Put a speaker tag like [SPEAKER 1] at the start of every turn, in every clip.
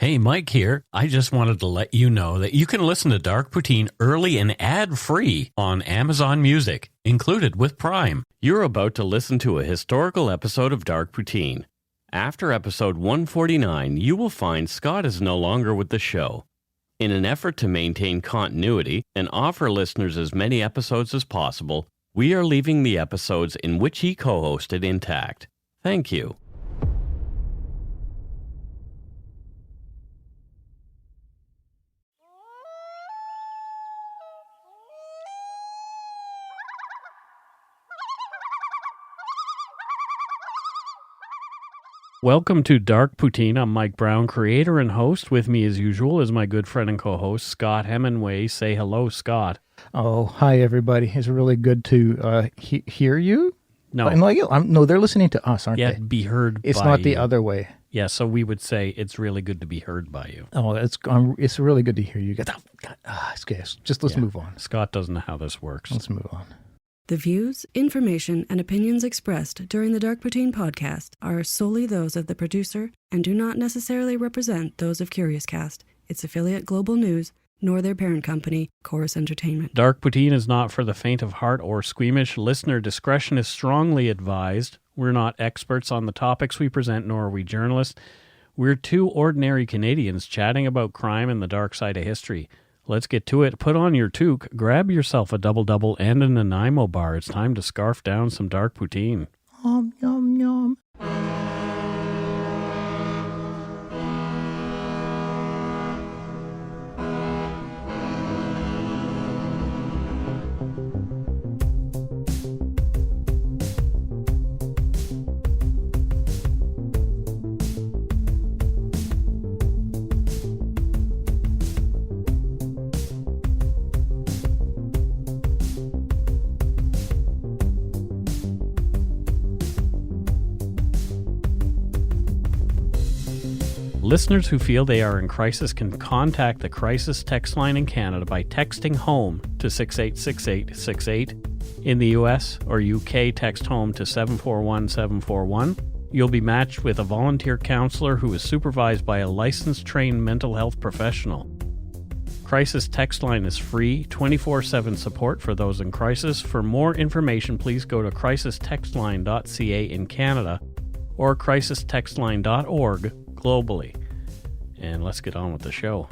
[SPEAKER 1] Hey, Mike here. I just wanted to let you know that you can listen to Dark Poutine early and ad-free on Amazon Music, included with Prime. You're about to listen to a historical episode of Dark Poutine. After episode 149, you will find Scott is no longer with the show. In an effort to maintain continuity and offer listeners as many episodes as possible, we are leaving the episodes in which he co-hosted intact. Thank you. Welcome to Dark Poutine. I'm Mike Brown, creator and host. With me, as usual, is my good friend and co-host, Scott Hemingway. Say hello, Scott.
[SPEAKER 2] Oh, hi, everybody. It's really good to hear you.
[SPEAKER 1] No.
[SPEAKER 2] No, they're listening to us, aren't they?
[SPEAKER 1] Yeah, be heard by you.
[SPEAKER 2] It's not the other way.
[SPEAKER 1] Yeah, so we would say it's really good to be heard by you.
[SPEAKER 2] Oh, it's really good to hear you. Let's move on.
[SPEAKER 1] Scott doesn't know how this works.
[SPEAKER 2] Let's move on.
[SPEAKER 3] The views, information, and opinions expressed during the Dark Poutine podcast are solely those of the producer and do not necessarily represent those of CuriousCast, its affiliate Global News, nor their parent company, Chorus Entertainment.
[SPEAKER 1] Dark Poutine is not for the faint of heart or squeamish. Listener discretion is strongly advised. We're not experts on the topics we present, nor are we journalists. We're two ordinary Canadians chatting about crime and the dark side of history. Let's get to it. Put on your toque, grab yourself a double-double and an Nanaimo bar. It's time to scarf down some Dark Poutine.
[SPEAKER 2] Yum, yum.
[SPEAKER 1] Listeners who feel they are in crisis can contact the crisis text line in Canada by texting HOME to 686868. In the US or UK, text HOME to 741741. You'll be matched with a volunteer counselor who is supervised by a licensed trained mental health professional. Crisis text line is free, 24/7 support for those in crisis. For more information, please go to crisistextline.ca in Canada or crisistextline.org globally. And let's get on with the show.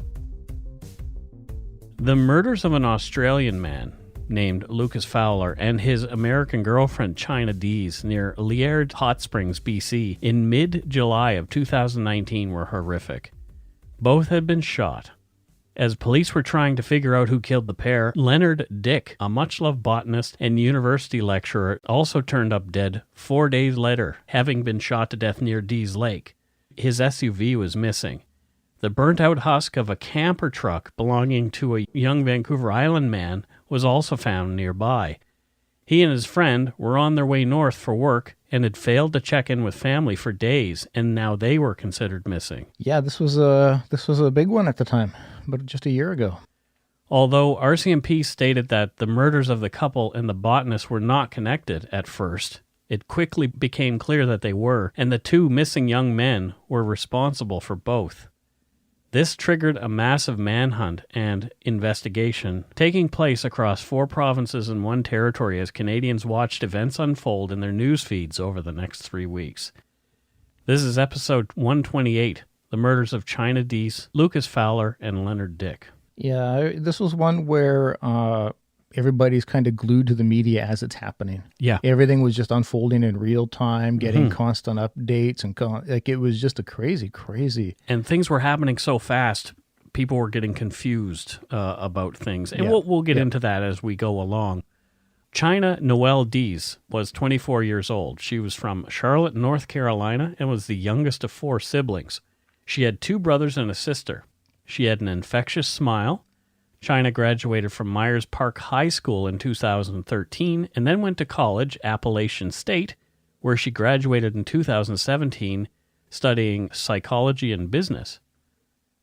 [SPEAKER 1] The murders of an Australian man named Lucas Fowler and his American girlfriend Chynna Deese near Leonard Hot Springs, BC in mid-July of 2019 were horrific. Both had been shot. As police were trying to figure out who killed the pair, Leonard Dyck, a much-loved botanist and university lecturer, also turned up dead 4 days later, having been shot to death near Dease Lake. His SUV was missing. The burnt-out husk of a camper truck belonging to a young Vancouver Island man was also found nearby. He and his friend were on their way north for work and had failed to check in with family for days, and now they were considered missing.
[SPEAKER 2] Yeah, this was a big one at the time, but just a year ago.
[SPEAKER 1] Although RCMP stated that the murders of the couple and the botanist were not connected at first, it quickly became clear that they were, and the two missing young men were responsible for both. This triggered a massive manhunt and investigation taking place across 4 provinces and 1 territory as Canadians watched events unfold in their news feeds over the next 3 weeks. This is episode 128, The Murders of Chynna Deese, Lucas Fowler, and Leonard Dyck.
[SPEAKER 2] Yeah, this was one where everybody's kind of glued to the media as it's happening.
[SPEAKER 1] Yeah.
[SPEAKER 2] Everything was just unfolding in real time, getting constant updates, and it was just a crazy.
[SPEAKER 1] And things were happening so fast, people were getting confused about things. And we'll get into that as we go along. Chynna Noel Deese was 24 years old. She was from Charlotte, North Carolina, and was the youngest of 4 siblings. She had 2 brothers and a sister. She had an infectious smile. Chynna graduated from Myers Park High School in 2013 and then went to college, Appalachian State, where she graduated in 2017, studying psychology and business.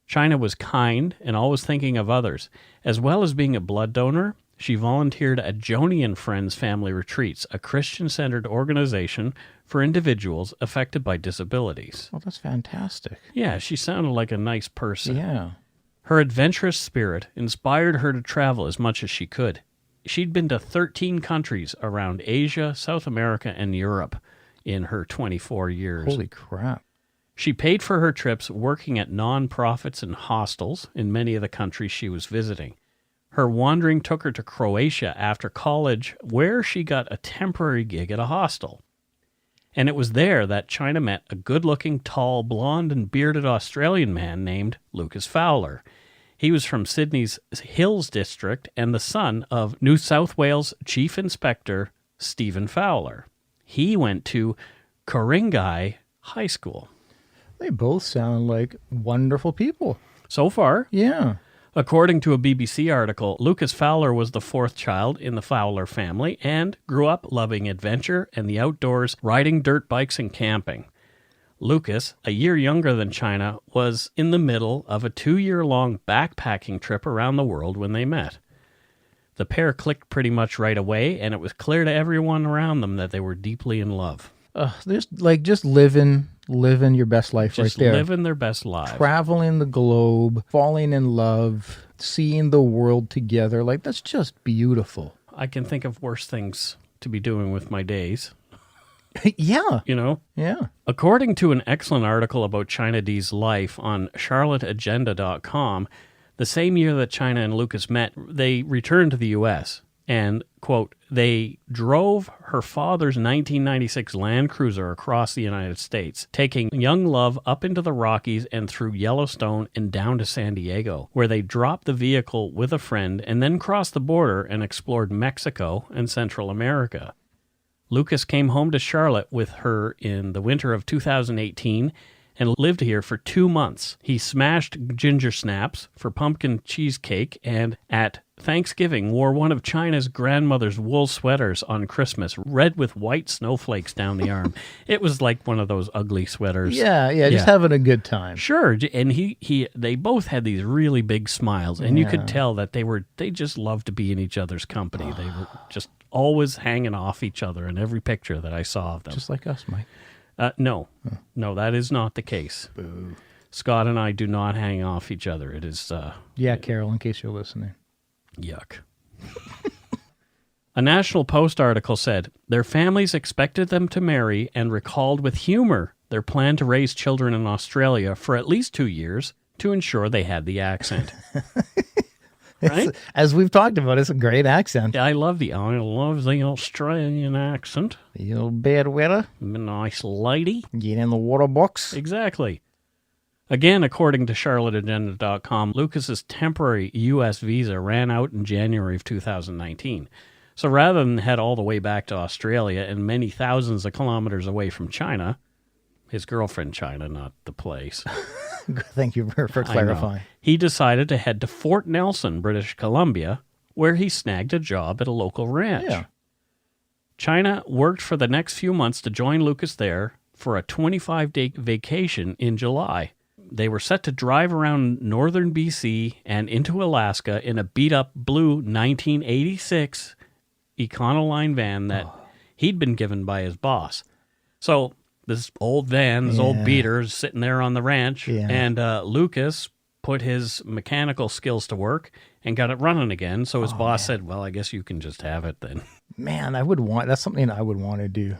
[SPEAKER 1] Chynna was kind and always thinking of others. As well as being a blood donor, she volunteered at Joni and Friends Family Retreats, a Christian-centered organization for individuals affected by disabilities.
[SPEAKER 2] Well, that's fantastic.
[SPEAKER 1] Yeah, she sounded like a nice person.
[SPEAKER 2] Yeah.
[SPEAKER 1] Her adventurous spirit inspired her to travel as much as she could. She'd been to 13 countries around Asia, South America, and Europe in her 24 years.
[SPEAKER 2] Holy crap.
[SPEAKER 1] She paid for her trips working at non-profits and hostels in many of the countries she was visiting. Her wandering took her to Croatia after college, where she got a temporary gig at a hostel. And it was there that Chynna met a good-looking, tall, blonde, and bearded Australian man named Lucas Fowler. He was from Sydney's Hills District and the son of New South Wales Chief Inspector Stephen Fowler. He went to Ku-ring-gai High School.
[SPEAKER 2] They both sound like wonderful people.
[SPEAKER 1] So far,
[SPEAKER 2] Yeah.
[SPEAKER 1] according to a BBC article, Lucas Fowler was the fourth child in the Fowler family and grew up loving adventure and the outdoors, riding dirt bikes and camping. Lucas, a year younger than Chynna, was in the middle of a 2-year-long backpacking trip around the world when they met. The pair clicked pretty much right away, and it was clear to everyone around them that they were deeply in love.
[SPEAKER 2] Just living your best life
[SPEAKER 1] Just
[SPEAKER 2] right there.
[SPEAKER 1] living their best lives.
[SPEAKER 2] Traveling the globe, falling in love, seeing the world together. Like, that's just beautiful.
[SPEAKER 1] I can think of worse things to be doing with my days,
[SPEAKER 2] Yeah.
[SPEAKER 1] you know?
[SPEAKER 2] Yeah.
[SPEAKER 1] According to an excellent article about Chynna Deese's life on charlotteagenda.com, the same year that Chynna and Lucas met, they returned to the U.S. and, quote, they drove her father's 1996 Land Cruiser across the United States, taking young love up into the Rockies and through Yellowstone and down to San Diego, where they dropped the vehicle with a friend and then crossed the border and explored Mexico and Central America. Lucas came home to Charlotte with her in the winter of 2018 and lived here for 2 months. He smashed ginger snaps for pumpkin cheesecake and at Thanksgiving wore one of Chynna's grandmother's wool sweaters on Christmas, red with white snowflakes down the arm. It was like one of those ugly sweaters.
[SPEAKER 2] Yeah, just having a good time.
[SPEAKER 1] Sure, and they both had these really big smiles, and you could tell that they just loved to be in each other's company. They were just always hanging off each other in every picture that I saw of them.
[SPEAKER 2] Just like us, Mike.
[SPEAKER 1] No, that is not the case.
[SPEAKER 2] Boo.
[SPEAKER 1] Scott and I do not hang off each other. It is
[SPEAKER 2] Yeah, Carol, in case you're listening.
[SPEAKER 1] yuck. A National Post article said, their families expected them to marry and recalled with humor their plan to raise children in Australia for at least 2 years to ensure they had the accent. Right?
[SPEAKER 2] As we've talked about, it's a great accent.
[SPEAKER 1] I love the Australian accent.
[SPEAKER 2] You little bedwetter,
[SPEAKER 1] Nice lady.
[SPEAKER 2] get in the water box.
[SPEAKER 1] Exactly. Again, according to charlotteagenda.com, Lucas's temporary U.S. visa ran out in January of 2019. So rather than head all the way back to Australia and many thousands of kilometers away from Chynna, his girlfriend Chynna, not the place,
[SPEAKER 2] Thank you for clarifying.
[SPEAKER 1] he decided to head to Fort Nelson, British Columbia, where he snagged a job at a local ranch.
[SPEAKER 2] Yeah.
[SPEAKER 1] Chynna worked for the next few months to join Lucas there for a 25-day vacation in July. They were set to drive around northern B.C. and into Alaska in a beat-up blue 1986 Econoline van that he'd been given by his boss. So this old van, this old beater is sitting there on the ranch, and Lucas put his mechanical skills to work and got it running again. So his boss said, well, I guess you can just have it then.
[SPEAKER 2] Man, that's something I would want to do.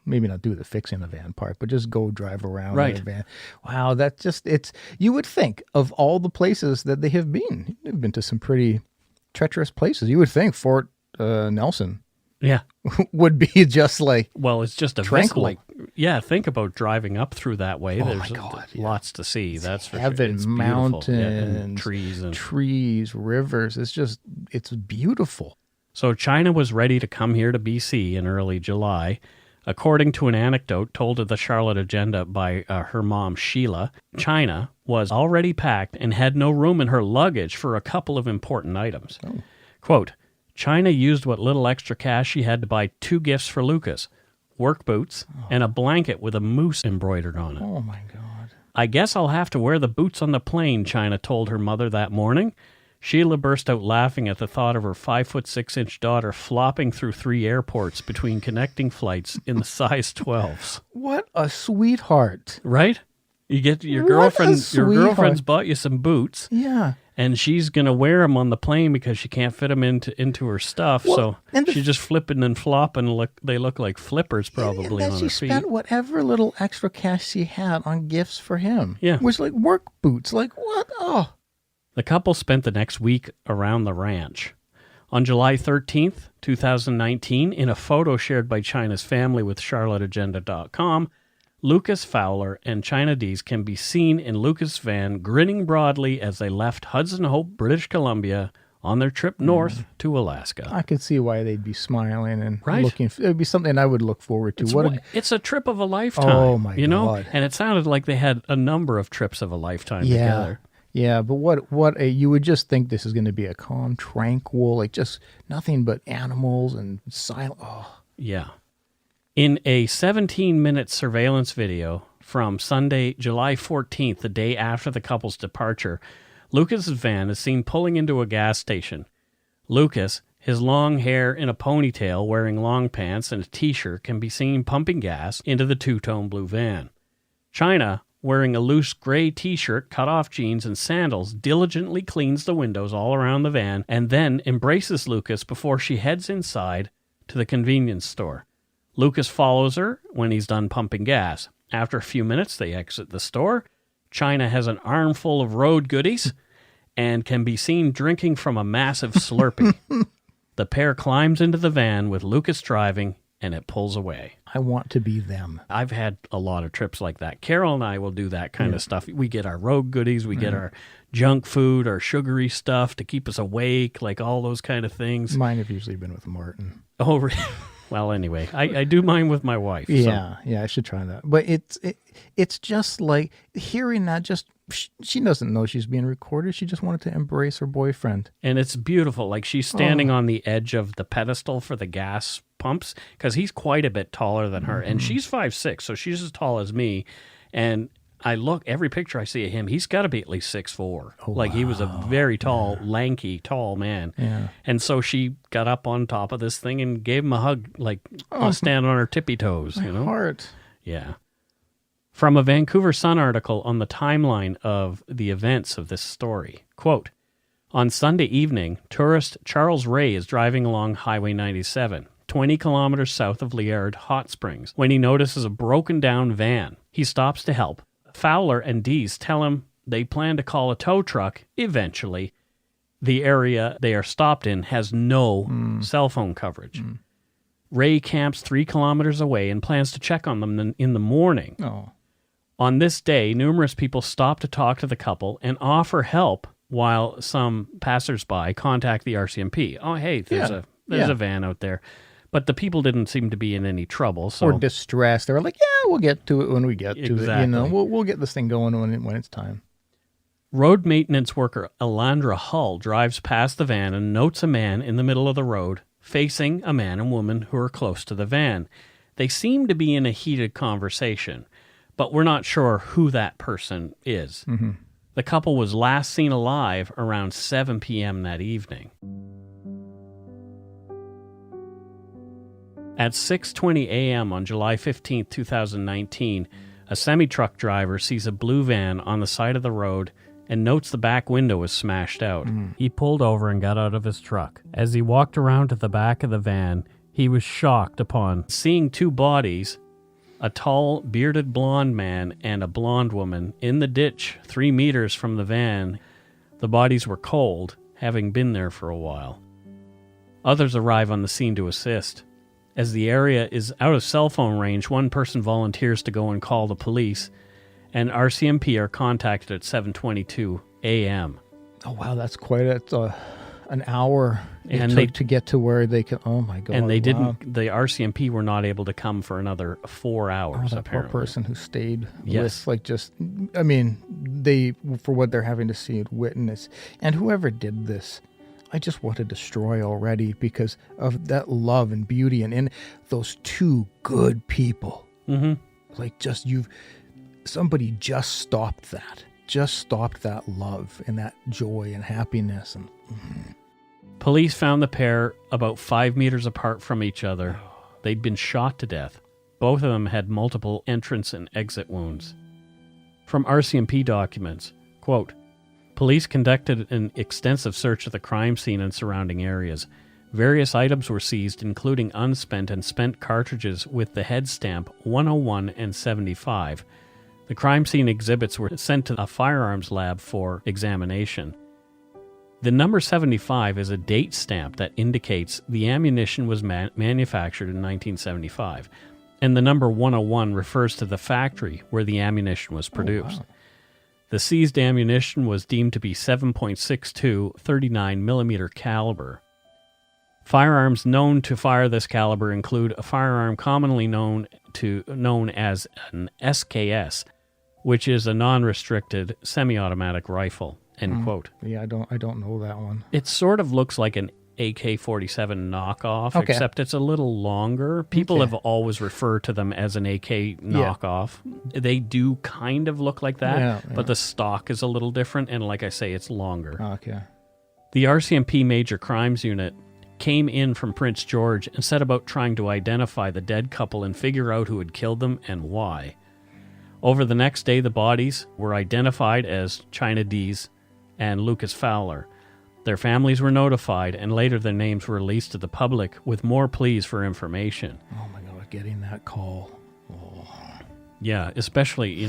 [SPEAKER 2] Maybe not do the fixing the van part, but just go drive around in a van. Wow, that's just, you would think of all the places that they have been. They've been to some pretty treacherous places. You would think Fort Nelson would be just like,
[SPEAKER 1] well, it's just a
[SPEAKER 2] tranquil.
[SPEAKER 1] like, think about driving up through that way. There's
[SPEAKER 2] my God,
[SPEAKER 1] lots to see. That's for
[SPEAKER 2] heaven,
[SPEAKER 1] sure. It's
[SPEAKER 2] mountains,
[SPEAKER 1] and trees,
[SPEAKER 2] rivers. It's beautiful.
[SPEAKER 1] So Chynna was ready to come here to BC in early July. According to an anecdote told to the Charlotte Agenda by her mom, Sheila, Chynna was already packed and had no room in her luggage for a couple of important items. Quote, Chynna used what little extra cash she had to buy 2 gifts for Lucas, work boots and a blanket with a moose embroidered on it.
[SPEAKER 2] Oh, my God.
[SPEAKER 1] I guess I'll have to wear the boots on the plane, Chynna told her mother that morning. Sheila burst out laughing at the thought of her 5'6" daughter flopping through 3 airports between connecting flights in the size 12s.
[SPEAKER 2] What a sweetheart.
[SPEAKER 1] Right? You get your
[SPEAKER 2] What a
[SPEAKER 1] girlfriend's
[SPEAKER 2] sweetheart.
[SPEAKER 1] bought you some boots.
[SPEAKER 2] Yeah.
[SPEAKER 1] And she's going to wear them on the plane because she can't fit them into her stuff.
[SPEAKER 2] Well, and
[SPEAKER 1] so she's just flipping and flopping. They look like flippers probably
[SPEAKER 2] and then
[SPEAKER 1] on
[SPEAKER 2] she
[SPEAKER 1] her feet.
[SPEAKER 2] spent whatever little extra cash she had on gifts for him.
[SPEAKER 1] Yeah.
[SPEAKER 2] Which, like, work boots. Like, what? Oh.
[SPEAKER 1] The couple spent the next week around the ranch. On July 13th, 2019, in a photo shared by Chynna's family with CharlotteAgenda.com, Lucas Fowler and Chynna Deese can be seen in Lucas' van grinning broadly as they left Hudson Hope, British Columbia, on their trip north to Alaska.
[SPEAKER 2] I could see why they'd be smiling and
[SPEAKER 1] Right.
[SPEAKER 2] looking. It would be something I would look forward to.
[SPEAKER 1] It's a trip of a lifetime.
[SPEAKER 2] Oh, my
[SPEAKER 1] you know?
[SPEAKER 2] God.
[SPEAKER 1] And it sounded like they had a number of trips of a lifetime
[SPEAKER 2] Yeah.
[SPEAKER 1] together.
[SPEAKER 2] Yeah, but you would just think this is going to be a calm, tranquil, like just nothing but animals and silent. Oh.
[SPEAKER 1] Yeah. In a 17-minute surveillance video from Sunday, July 14th, the day after the couple's departure, Lucas's van is seen pulling into a gas station. Lucas, his long hair in a ponytail, wearing long pants and a t-shirt, can be seen pumping gas into the two-tone blue van. Chynna, wearing a loose gray t-shirt, cut-off jeans, and sandals, diligently cleans the windows all around the van and then embraces Lucas before she heads inside to the convenience store. Lucas follows her when he's done pumping gas. After a few minutes, they exit the store. Chynna has an armful of road goodies and can be seen drinking from a massive Slurpee. The pair climbs into the van with Lucas driving, and it pulls away.
[SPEAKER 2] I want to be them.
[SPEAKER 1] I've had a lot of trips like that. Carol and I will do that kind of stuff. We get our road goodies, we get our junk food, our sugary stuff to keep us awake, like all those kind of things.
[SPEAKER 2] Mine have usually been with Martin.
[SPEAKER 1] Oh, really? Well, anyway, I do mine with my wife.
[SPEAKER 2] Yeah, yeah, I should try that. But it's just like hearing that. Just she doesn't know she's being recorded. She just wanted to embrace her boyfriend,
[SPEAKER 1] and it's beautiful. Like she's standing on the edge of the pedestal for the gas pumps because he's quite a bit taller than her, and she's 5'6", so she's as tall as me. And I look every picture I see of him, he's got to be at least 6'4". Like he was a very tall, lanky, tall man.
[SPEAKER 2] Yeah.
[SPEAKER 1] And so she got up on top of this thing and gave him a hug, like standing on her tippy toes.
[SPEAKER 2] my heart.
[SPEAKER 1] Yeah. From a Vancouver Sun article on the timeline of the events of this story, quote, on Sunday evening, tourist Charles Ray is driving along Highway 97, 20 kilometers south of Liard Hot Springs, when he notices a broken down van. He stops to help. Fowler and Dease tell him they plan to call a tow truck eventually. The area they are stopped in has no cell phone coverage. Ray camps 3 kilometers away and plans to check on them in the morning.
[SPEAKER 2] Oh.
[SPEAKER 1] On this day, numerous people stop to talk to the couple and offer help while some passersby contact the RCMP. Oh, hey, there's a van out there. But the people didn't seem to be in any trouble. So.
[SPEAKER 2] Or distressed. They were like, yeah, we'll get to it when we get to it. You know,
[SPEAKER 1] Exactly.
[SPEAKER 2] we'll get this thing going when it's time.
[SPEAKER 1] Road maintenance worker Elandra Hull drives past the van and notes a man in the middle of the road facing a man and woman who are close to the van. They seem to be in a heated conversation, but we're not sure who that person is. Mm-hmm. The couple was last seen alive around 7 p.m. that evening. At 6:20 a.m. on July 15, 2019, a semi-truck driver sees a blue van on the side of the road and notes the back window is smashed out. He pulled over and got out of his truck. As he walked around to the back of the van, he was shocked upon seeing 2 bodies, a tall, bearded blonde man and a blonde woman, in the ditch 3 meters from the van. The bodies were cold, having been there for a while. Others arrive on the scene to assist. As the area is out of cell phone range, one person volunteers to go and call the police, and RCMP are contacted at 7:22 a.m.
[SPEAKER 2] Oh, wow, that's quite an hour
[SPEAKER 1] And
[SPEAKER 2] it took to get to where they can. Oh, my God.
[SPEAKER 1] And they
[SPEAKER 2] wow.
[SPEAKER 1] didn't. The RCMP were not able to come for another 4 hours.
[SPEAKER 2] That poor
[SPEAKER 1] apparently,
[SPEAKER 2] person who stayed
[SPEAKER 1] Yes.
[SPEAKER 2] with, like, just, I mean, they, for what they're having to see and witness. And whoever did this, I just want to destroy already because of that love and beauty and those 2 good people.
[SPEAKER 1] Mm-hmm.
[SPEAKER 2] Like, somebody just stopped that. just stopped that love and that joy and happiness. And
[SPEAKER 1] Police found the pair about 5 meters apart from each other. They'd been shot to death. Both of them had multiple entrance and exit wounds. From RCMP documents, quote, police conducted an extensive search of the crime scene and surrounding areas. Various items were seized, including unspent and spent cartridges with the head stamp 101 and 75. The crime scene exhibits were sent to a firearms lab for examination. The number 75 is a date stamp that indicates the ammunition was manufactured in 1975, and the number 101 refers to the factory where the ammunition was produced. Oh, wow. The seized ammunition was deemed to be 7.62 39mm caliber. Firearms known to fire this caliber include a firearm commonly known as an SKS, which is a non-restricted semi-automatic rifle. End quote.
[SPEAKER 2] Yeah, I don't know that one.
[SPEAKER 1] It sort of looks like an AK-47 knockoff, except it's a little longer. People have always referred to them as an AK knockoff. Yeah. They do kind of look like that, but the stock is a little different, and like I say, it's longer.
[SPEAKER 2] Okay.
[SPEAKER 1] The RCMP Major Crimes Unit came in from Prince George and set about trying to identify the dead couple and figure out who had killed them and why. Over the next day, the bodies were identified as Chynna Deese and Lucas Fowler. Their families were notified, and later their names were released to the public with more pleas for information.
[SPEAKER 2] Oh my God, getting that call. Oh.
[SPEAKER 1] Yeah, especially,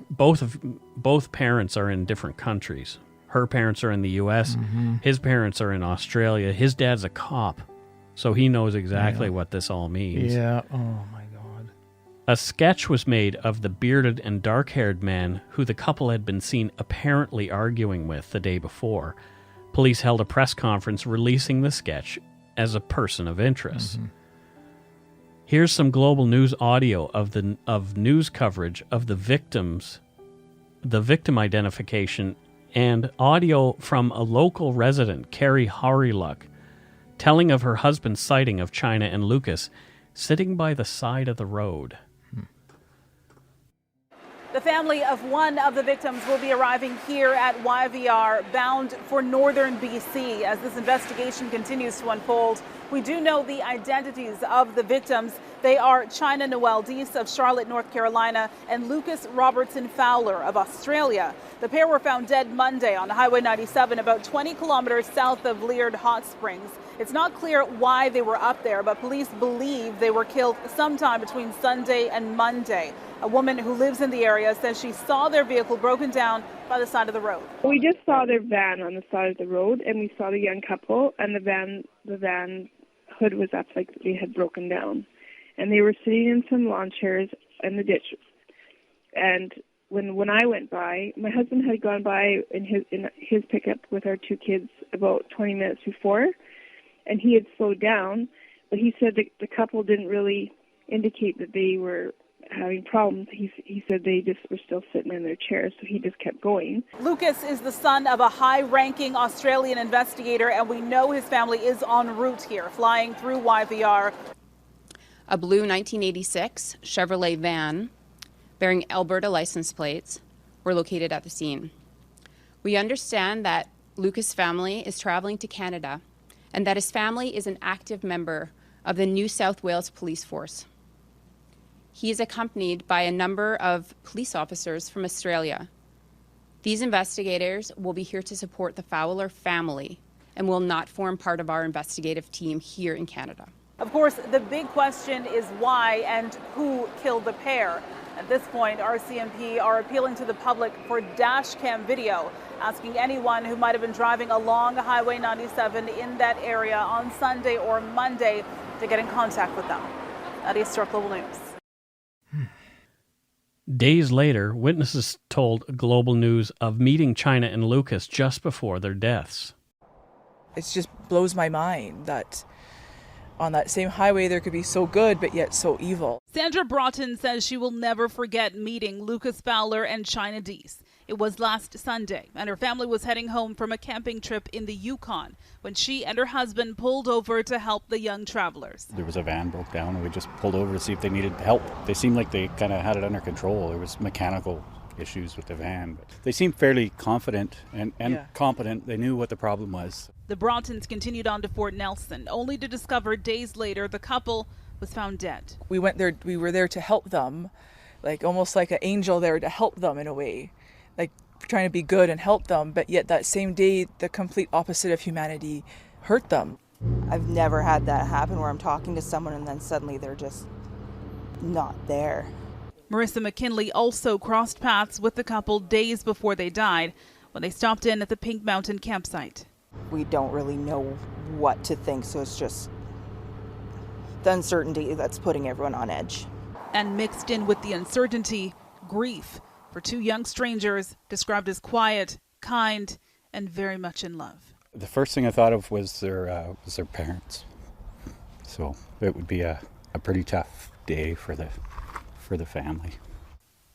[SPEAKER 1] both parents are in different countries. Her parents are in the U.S., his parents are in Australia. His dad's a cop, so he knows exactly what this all means.
[SPEAKER 2] Yeah, oh my God.
[SPEAKER 1] A sketch was made of the bearded and dark-haired man who the couple had been seen apparently arguing with the day before. Police held a press conference releasing the sketch as a person of interest. Here's some global news audio of news coverage of the victim identification, and audio from a local resident, Carrie Hawryluck, telling of her husband's sighting of Chynna and Lucas sitting by the side of the road.
[SPEAKER 4] The family of one of the victims will be arriving here at YVR, bound for northern BC as this investigation continues to unfold. We do know the identities of the victims. They are Chynna Noel Deese of Charlotte, North Carolina, and Lucas Robertson Fowler of Australia. The pair were found dead Monday on Highway 97, about 20 kilometers south of Leonard Hot Springs. It's not clear why they were up there, but police believe they were killed sometime between Sunday and Monday. A woman who lives in the area says she saw their vehicle broken down by the side of the road.
[SPEAKER 5] We just saw their van on the side of the road, and we saw the young couple, and the van hood was up like they had broken down. And they were sitting in some lawn chairs in the ditch. And when I went by, my husband had gone by in his pickup with our two kids about 20 minutes before, and he had slowed down, but he said that the couple didn't really indicate that they were having problems. He said they just were still sitting in their chairs, so he just kept going.
[SPEAKER 4] Lucas is the son of a high-ranking Australian investigator, and we know his family is en route here, flying through YVR.
[SPEAKER 6] A blue 1986 Chevrolet van bearing Alberta license plates were located at the scene. We understand that Lucas' family is traveling to Canada and that his family is an active member of the New South Wales Police Force. He is accompanied by a number of police officers from Australia. These investigators will be here to support the Fowler family and will not form part of our investigative team here in Canada.
[SPEAKER 4] Of course, the big question is why and who killed the pair. At this point, RCMP are appealing to the public for dash cam video, asking anyone who might have been driving along Highway 97 in that area on Sunday or Monday to get in contact with them. That is Stork Global News.
[SPEAKER 1] Days later, witnesses told Global News of meeting Chynna and Lucas just before their deaths.
[SPEAKER 7] It just blows my mind that on that same highway there could be so good but yet so evil.
[SPEAKER 4] Sandra Broughton says she will never forget meeting Lucas Fowler and Chynna Deese. It was last Sunday, and her family was heading home from a camping trip in the Yukon when she and her husband pulled over to help the young travelers.
[SPEAKER 8] There was a van broke down, and we just pulled over to see if they needed help. They seemed like they kind of had it under control. There was mechanical issues with the van. But they seemed fairly confident and competent. They knew what the problem was.
[SPEAKER 4] The Brontons continued on to Fort Nelson, only to discover days later the couple was found dead.
[SPEAKER 7] We went there. We were there to help them, like almost like an angel there to help them in a way, like trying to be good and help them. But yet that same day, the complete opposite of humanity hurt them.
[SPEAKER 9] I've never had that happen where I'm talking to someone and then suddenly they're just not there.
[SPEAKER 4] Marissa McKinley also crossed paths with the couple days before they died when they stopped in at the Pink Mountain campsite.
[SPEAKER 9] We don't really know what to think, so it's just the uncertainty that's putting everyone on edge.
[SPEAKER 4] And mixed in with the uncertainty, grief for two young strangers described as quiet, kind, and very much in love.
[SPEAKER 8] The first thing I thought of was their parents. So it would be a pretty tough day for the family.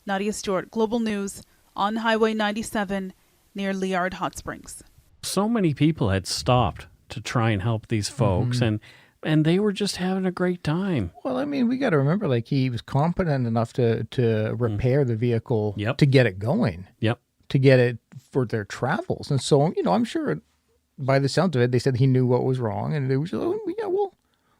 [SPEAKER 4] Nadia Stewart, Global News, on Highway 97 near Liard Hot Springs.
[SPEAKER 1] So many people had stopped to try and help these folks, and they were just having a great time.
[SPEAKER 2] Well, I mean, we got to remember, like, he was competent enough to repair the vehicle to get it going.
[SPEAKER 1] Yep.
[SPEAKER 2] To get it for their travels. And so, I'm sure by the sound of it, they said he knew what was wrong, and they were just,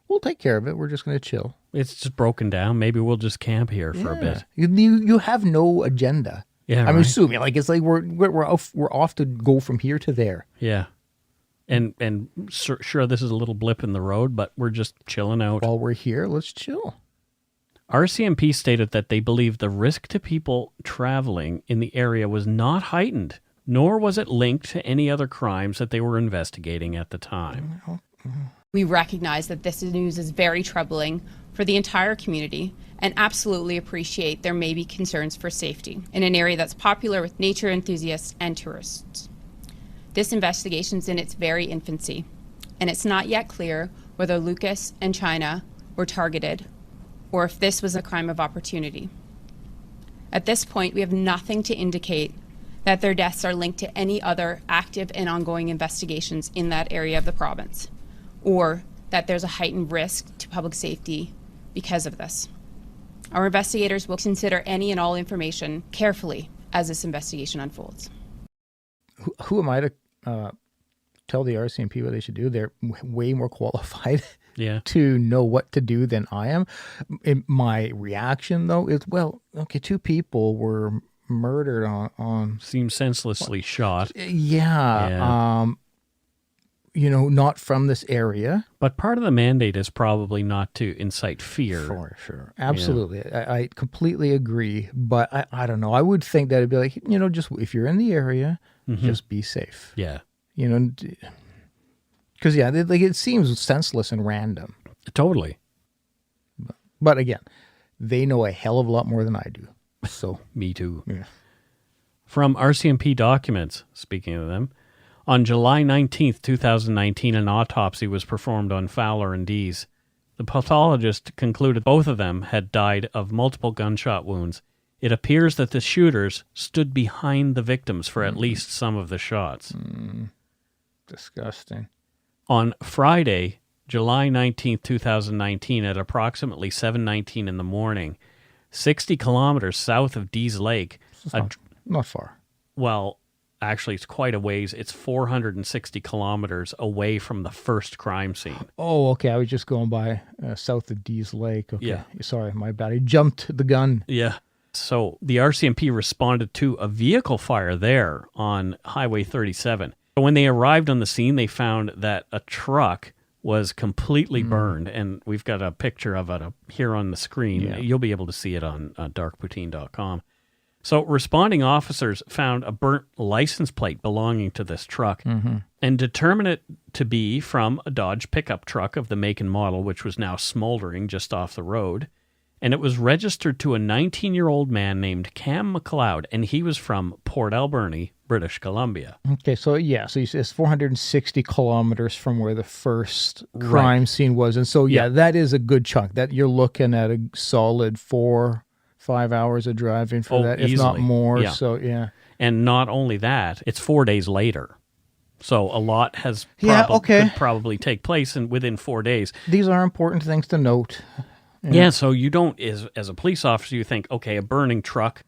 [SPEAKER 2] we'll take care of it. We're just going to chill.
[SPEAKER 1] It's just broken down. Maybe we'll just camp here for a bit.
[SPEAKER 2] You have no agenda.
[SPEAKER 1] Yeah,
[SPEAKER 2] I'm assuming, like, it's like we're off to go from here to there.
[SPEAKER 1] Yeah. And sure, this is a little blip in the road, but we're just chilling out.
[SPEAKER 2] While we're here, let's chill.
[SPEAKER 1] RCMP stated that they believe the risk to people traveling in the area was not heightened, nor was it linked to any other crimes that they were investigating at the time.
[SPEAKER 6] We recognize that this news is very troubling for the entire community and absolutely appreciate there may be concerns for safety in an area that's popular with nature enthusiasts and tourists. This investigation is in its very infancy, and it's not yet clear whether Lucas and Chynna were targeted or if this was a crime of opportunity. At this point, we have nothing to indicate that their deaths are linked to any other active and ongoing investigations in that area of the province, or that there's a heightened risk to public safety because of this. Our investigators will consider any and all information carefully as this investigation unfolds.
[SPEAKER 2] Who am I to tell the RCMP what they should do? They're way more qualified to know what to do than I am. My reaction, though, is, two people were murdered on
[SPEAKER 1] seems senselessly shot.
[SPEAKER 2] Not from this area.
[SPEAKER 1] But part of the mandate is probably not to incite fear.
[SPEAKER 2] For sure. Absolutely. Yeah. I completely agree. But I don't know. I would think that it'd be like, just if you're in the area, just be safe.
[SPEAKER 1] Yeah.
[SPEAKER 2] Because, it seems senseless and random.
[SPEAKER 1] Totally.
[SPEAKER 2] But again, they know a hell of a lot more than I do. So
[SPEAKER 1] Me too.
[SPEAKER 2] Yeah.
[SPEAKER 1] From RCMP documents, speaking of them, on July 19th, 2019, an autopsy was performed on Fowler and Dease. The pathologist concluded both of them had died of multiple gunshot wounds. It appears that the shooters stood behind the victims for at least some of the shots.
[SPEAKER 2] Disgusting.
[SPEAKER 1] On Friday, July 19th, 2019, at approximately 7:19 in the morning, 60 kilometers south of Dease Lake.
[SPEAKER 2] Not far.
[SPEAKER 1] Well, actually, it's quite a ways. It's 460 kilometers away from the first crime scene.
[SPEAKER 2] Oh, okay. I was just going by south of Dease Lake. Okay.
[SPEAKER 1] Yeah.
[SPEAKER 2] Sorry, my bad. I jumped the gun.
[SPEAKER 1] Yeah. So the RCMP responded to a vehicle fire there on Highway 37. When they arrived on the scene, they found that a truck was completely burned, and we've got a picture of it here on the screen.
[SPEAKER 2] Yeah.
[SPEAKER 1] You'll be able to see it on darkpoutine.com. So responding officers found a burnt license plate belonging to this truck and determined it to be from a Dodge pickup truck of the make and model, which was now smoldering just off the road. And it was registered to a 19-year-old man named Cam McLeod, and he was from Port Alberni, British Columbia.
[SPEAKER 2] Okay, so it's 460 kilometers from where the first crime scene was. And so, that is a good chunk. That you're looking at a solid 4-5 hours of driving for that, if
[SPEAKER 1] easily.
[SPEAKER 2] not more.
[SPEAKER 1] Yeah.
[SPEAKER 2] So, yeah.
[SPEAKER 1] And not only that, it's 4 days later. So a lot has could probably take place within 4 days.
[SPEAKER 2] These are important things to note.
[SPEAKER 1] Yeah, so you don't, as a police officer, you think, okay, a burning truck,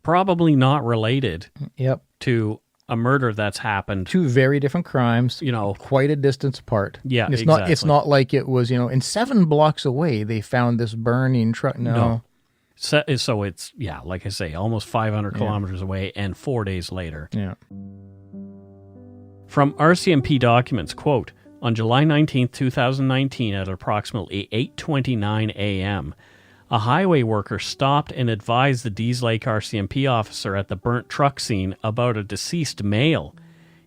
[SPEAKER 1] probably not related to a murder that's happened.
[SPEAKER 2] Two very different crimes, quite a distance apart.
[SPEAKER 1] Yeah,
[SPEAKER 2] it's it's not like it was, and 7 blocks away they found this burning truck. No.
[SPEAKER 1] So it's, like I say, almost 500 kilometers away and 4 days later.
[SPEAKER 2] Yeah.
[SPEAKER 1] From RCMP documents, quote, on July 19th, 2019, at approximately 8:29 a.m., a highway worker stopped and advised the Dease Lake RCMP officer at the burnt truck scene about a deceased male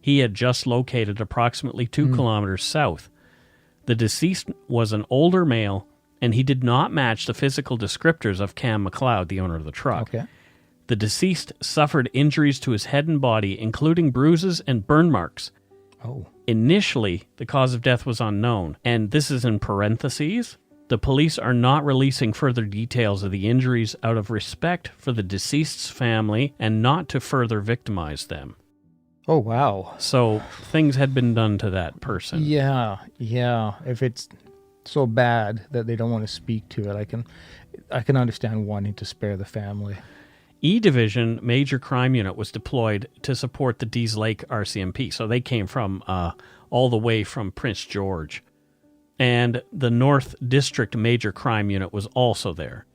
[SPEAKER 1] he had just located approximately 2 kilometers south. The deceased was an older male, and he did not match the physical descriptors of Cam McLeod, the owner of the truck.
[SPEAKER 2] Okay.
[SPEAKER 1] The deceased suffered injuries to his head and body, including bruises and burn marks.
[SPEAKER 2] Oh.
[SPEAKER 1] Initially, the cause of death was unknown, and this is in parentheses. The police are not releasing further details of the injuries out of respect for the deceased's family and not to further victimize them.
[SPEAKER 2] Oh, wow.
[SPEAKER 1] So things had been done to that person.
[SPEAKER 2] Yeah. If it's so bad that they don't want to speak to it, I can understand wanting to spare the family.
[SPEAKER 1] E Division Major Crime Unit was deployed to support the Dease Lake RCMP. So they came from all the way from Prince George. And the North District Major Crime Unit was also there.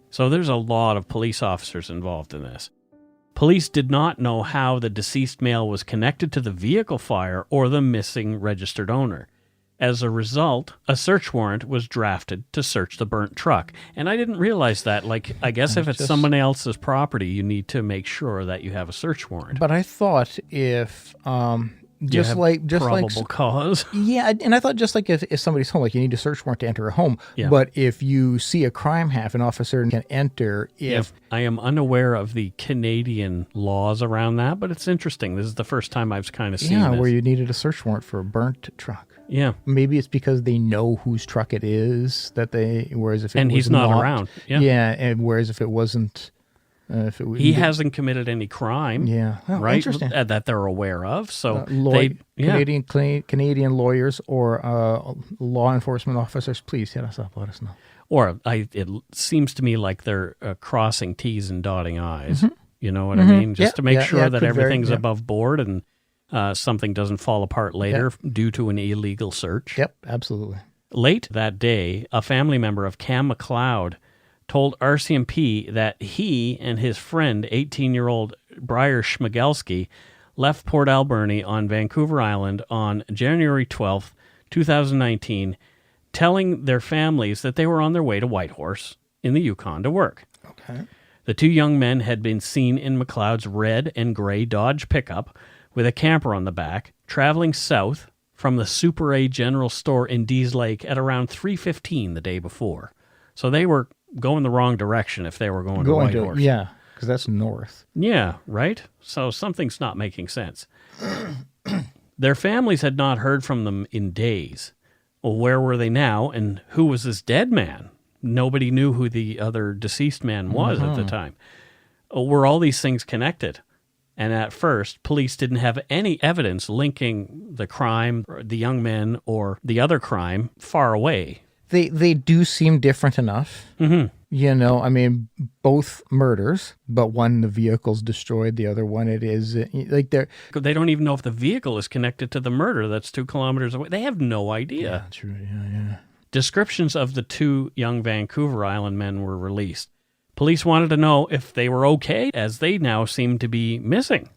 [SPEAKER 1] So there's a lot of police officers involved in this. Police did not know how the deceased male was connected to the vehicle fire or the missing registered owner. As a result, a search warrant was drafted to search the burnt truck. And I didn't realize that. I guess if it's someone else's property, you need to make sure that you have a search warrant.
[SPEAKER 2] But I thought if
[SPEAKER 1] probable cause.
[SPEAKER 2] Yeah, and I thought just like if somebody's home, like you need a search warrant to enter a home. Yeah. But if you see a crime happen, an officer can enter if...
[SPEAKER 1] I am unaware of the Canadian laws around that, but it's interesting. This is the first time I've kind of seen this.
[SPEAKER 2] Where you needed a search warrant for a burnt truck.
[SPEAKER 1] Yeah.
[SPEAKER 2] Maybe it's because they know whose truck it is whereas if it
[SPEAKER 1] and
[SPEAKER 2] was
[SPEAKER 1] he's not around. Yeah.
[SPEAKER 2] Yeah, and whereas if it wasn't...
[SPEAKER 1] he hasn't committed any crime, right?
[SPEAKER 2] Interesting.
[SPEAKER 1] That they're aware of. So
[SPEAKER 2] Canadian lawyers or law enforcement officers, please hit us up. Let us know.
[SPEAKER 1] Or it seems to me like they're crossing T's and dotting I's. Mm-hmm. You know what I mean? Just to make sure that everything's above board and something doesn't fall apart later due to an illegal search.
[SPEAKER 2] Yep, absolutely.
[SPEAKER 1] Late that day, a family member of Cam McLeod told RCMP that he and his friend, 18-year-old Briar Schmigelski, left Port Alberni on Vancouver Island on January 12th, 2019, telling their families that they were on their way to Whitehorse in the Yukon to work.
[SPEAKER 2] Okay.
[SPEAKER 1] The two young men had been seen in McLeod's red and gray Dodge pickup with a camper on the back, traveling south from the Super A General Store in Dease Lake at around 3:15 the day before. So they were going the wrong direction if they were going to Whitehorse.
[SPEAKER 2] Yeah, because that's north.
[SPEAKER 1] Yeah, right? So something's not making sense. Their families had not heard from them in days. Well, where were they now, and who was this dead man? Nobody knew who the other deceased man was at the time. Were all these things connected? And at first, police didn't have any evidence linking the crime, or the young men, or the other crime far away.
[SPEAKER 2] They do seem different enough.
[SPEAKER 1] Mm-hmm.
[SPEAKER 2] You know, I mean, both murders, but one, the vehicle's destroyed. The other one, it is like
[SPEAKER 1] they don't even know if the vehicle is connected to the murder that's 2 kilometers away. They have no idea.
[SPEAKER 2] Yeah, true. Yeah.
[SPEAKER 1] Descriptions of the two young Vancouver Island men were released. Police wanted to know if they were okay, as they now seemed to be missing.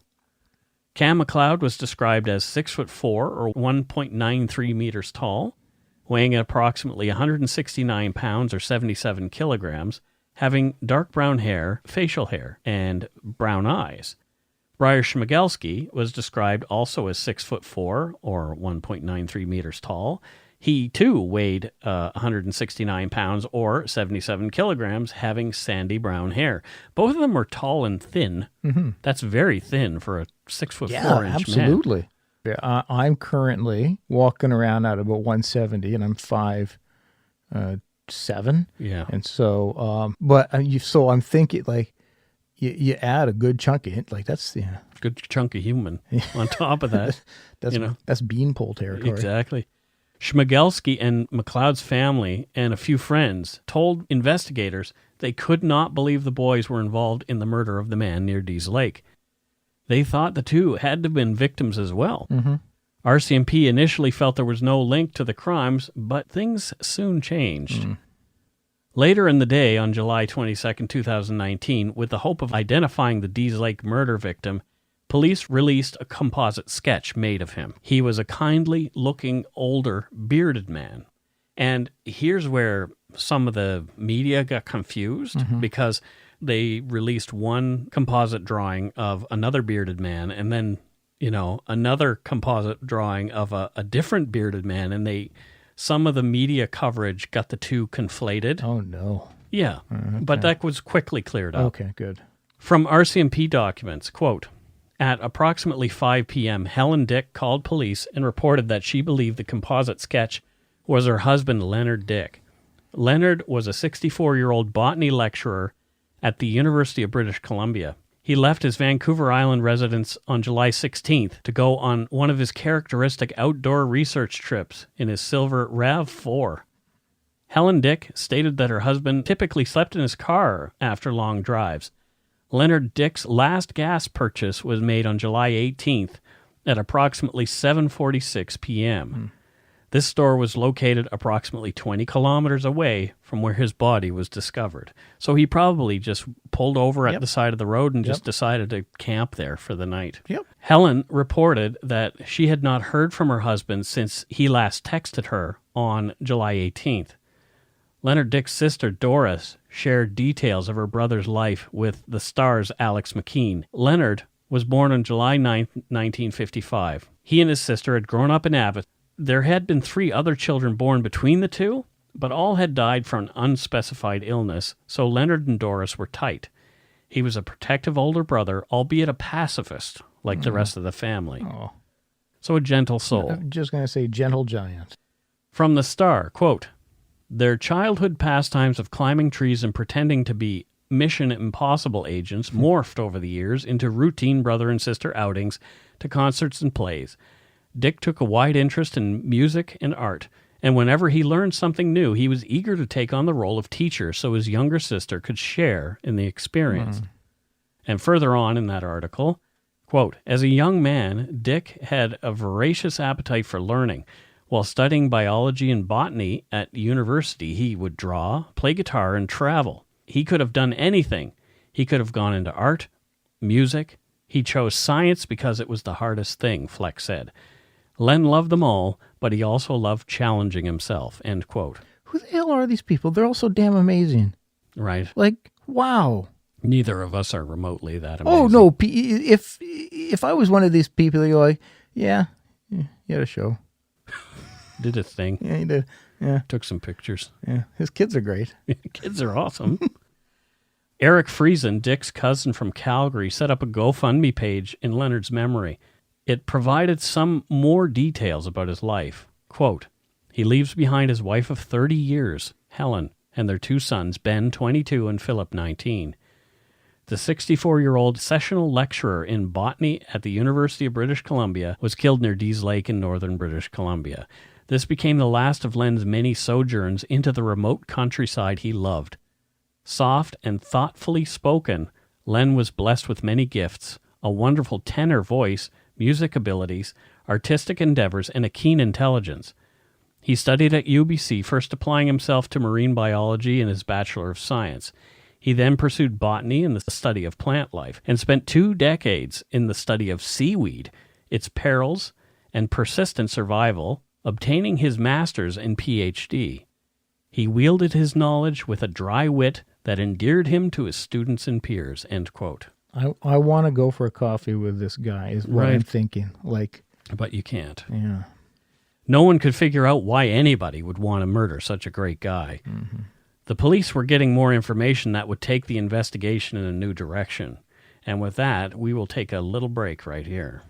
[SPEAKER 1] Cam McLeod was described as 6'4" or 1.93 meters tall, weighing approximately 169 pounds or 77 kilograms, having dark brown hair, facial hair, and brown eyes. Briar Schmigelski was described also as 6'4" or 1.93 meters tall. He, too, weighed 169 pounds or 77 kilograms, having sandy brown hair. Both of them were tall and thin.
[SPEAKER 2] Mm-hmm.
[SPEAKER 1] That's very thin for a 6'4"
[SPEAKER 2] absolutely.
[SPEAKER 1] man.
[SPEAKER 2] Yeah, I'm currently walking around at about 170, and I'm 5'7".
[SPEAKER 1] Yeah.
[SPEAKER 2] And so, so I'm thinking, like, you add a good chunk of it, like that's
[SPEAKER 1] good chunk of human on top of that.
[SPEAKER 2] That's beanpole territory.
[SPEAKER 1] Exactly. Schmigelski and McLeod's family and a few friends told investigators they could not believe the boys were involved in the murder of the man near Dease Lake. They thought the two had to have been victims as well.
[SPEAKER 2] Mm-hmm.
[SPEAKER 1] RCMP initially felt there was no link to the crimes, but things soon changed. Later in the day, on July 22, 2019, with the hope of identifying the Dease Lake murder victim, police released a composite sketch made of him. He was a kindly-looking, older, bearded man. And here's where some of the media got confused, because they released one composite drawing of another bearded man, and then another composite drawing of a different bearded man, and some of the media coverage got the two conflated.
[SPEAKER 2] Oh, no.
[SPEAKER 1] Yeah, but that was quickly cleared up.
[SPEAKER 2] Okay, good.
[SPEAKER 1] From RCMP documents, quote, at approximately 5 p.m., Helen Dyck called police and reported that she believed the composite sketch was her husband, Leonard Dyck. Leonard was a 64-year-old botany lecturer at the University of British Columbia. He left his Vancouver Island residence on July 16th to go on one of his characteristic outdoor research trips in his silver RAV4. Helen Dyck stated that her husband typically slept in his car after long drives. Leonard Dyck's last gas purchase was made on July 18th at approximately 7:46 p.m. This store was located approximately 20 kilometers away from where his body was discovered. So he probably just pulled over at the side of the road and just decided to camp there for the night.
[SPEAKER 2] Yep.
[SPEAKER 1] Helen reported that she had not heard from her husband since he last texted her on July 18th. Leonard Dyck's sister, Doris, shared details of her brother's life with the Star's Alex McKean. Leonard was born on July 9th, 1955. He and his sister had grown up in Abbott. There had been 3 other children born between the two, but all had died from an unspecified illness, so Leonard and Doris were tight. He was a protective older brother, albeit a pacifist, like the rest of the family.
[SPEAKER 2] Oh.
[SPEAKER 1] So a gentle soul.
[SPEAKER 2] I'm just going to say gentle giant.
[SPEAKER 1] From the Star, quote, their childhood pastimes of climbing trees and pretending to be Mission Impossible agents morphed over the years into routine brother and sister outings to concerts and plays. Dyck took a wide interest in music and art, and whenever he learned something new, he was eager to take on the role of teacher so his younger sister could share in the experience. And further on in that article, quote, as a young man, Dyck had a voracious appetite for learning. While studying biology and botany at university, he would draw, play guitar, and travel. He could have done anything. He could have gone into art, music. He chose science because it was the hardest thing, Fleck said. Len loved them all, but he also loved challenging himself, end quote.
[SPEAKER 2] Who the hell are these people? They're all so damn amazing.
[SPEAKER 1] Right.
[SPEAKER 2] Like, wow.
[SPEAKER 1] Neither of us are remotely that amazing.
[SPEAKER 2] Oh, no. If I was one of these people, you're like, yeah, you had a show.
[SPEAKER 1] Did a thing.
[SPEAKER 2] Yeah, he did. Yeah.
[SPEAKER 1] Took some pictures.
[SPEAKER 2] Yeah. His kids are great.
[SPEAKER 1] Kids are awesome. Eric Friesen, Dyck's cousin from Calgary, set up a GoFundMe page in Leonard's memory. It provided some more details about his life. Quote, he leaves behind his wife of 30 years, Helen, and their 2 sons, Ben, 22, and Philip, 19. The 64-year-old sessional lecturer in botany at the University of British Columbia was killed near Dease Lake in northern British Columbia. This became the last of Len's many sojourns into the remote countryside he loved. Soft and thoughtfully spoken, Len was blessed with many gifts, a wonderful tenor voice, music abilities, artistic endeavors, and a keen intelligence. He studied at UBC, first applying himself to marine biology in his Bachelor of Science. He then pursued botany and the study of plant life, and spent 2 decades in the study of seaweed, its perils, and persistent survival, obtaining his master's and PhD. He wielded his knowledge with a dry wit that endeared him to his students and peers, end quote.
[SPEAKER 2] I want to go for a coffee with this guy, is what I'm thinking.
[SPEAKER 1] But you can't.
[SPEAKER 2] Yeah.
[SPEAKER 1] No one could figure out why anybody would want to murder such a great guy.
[SPEAKER 2] Mm-hmm.
[SPEAKER 1] The police were getting more information that would take the investigation in a new direction. And with that, we will take a little break right here.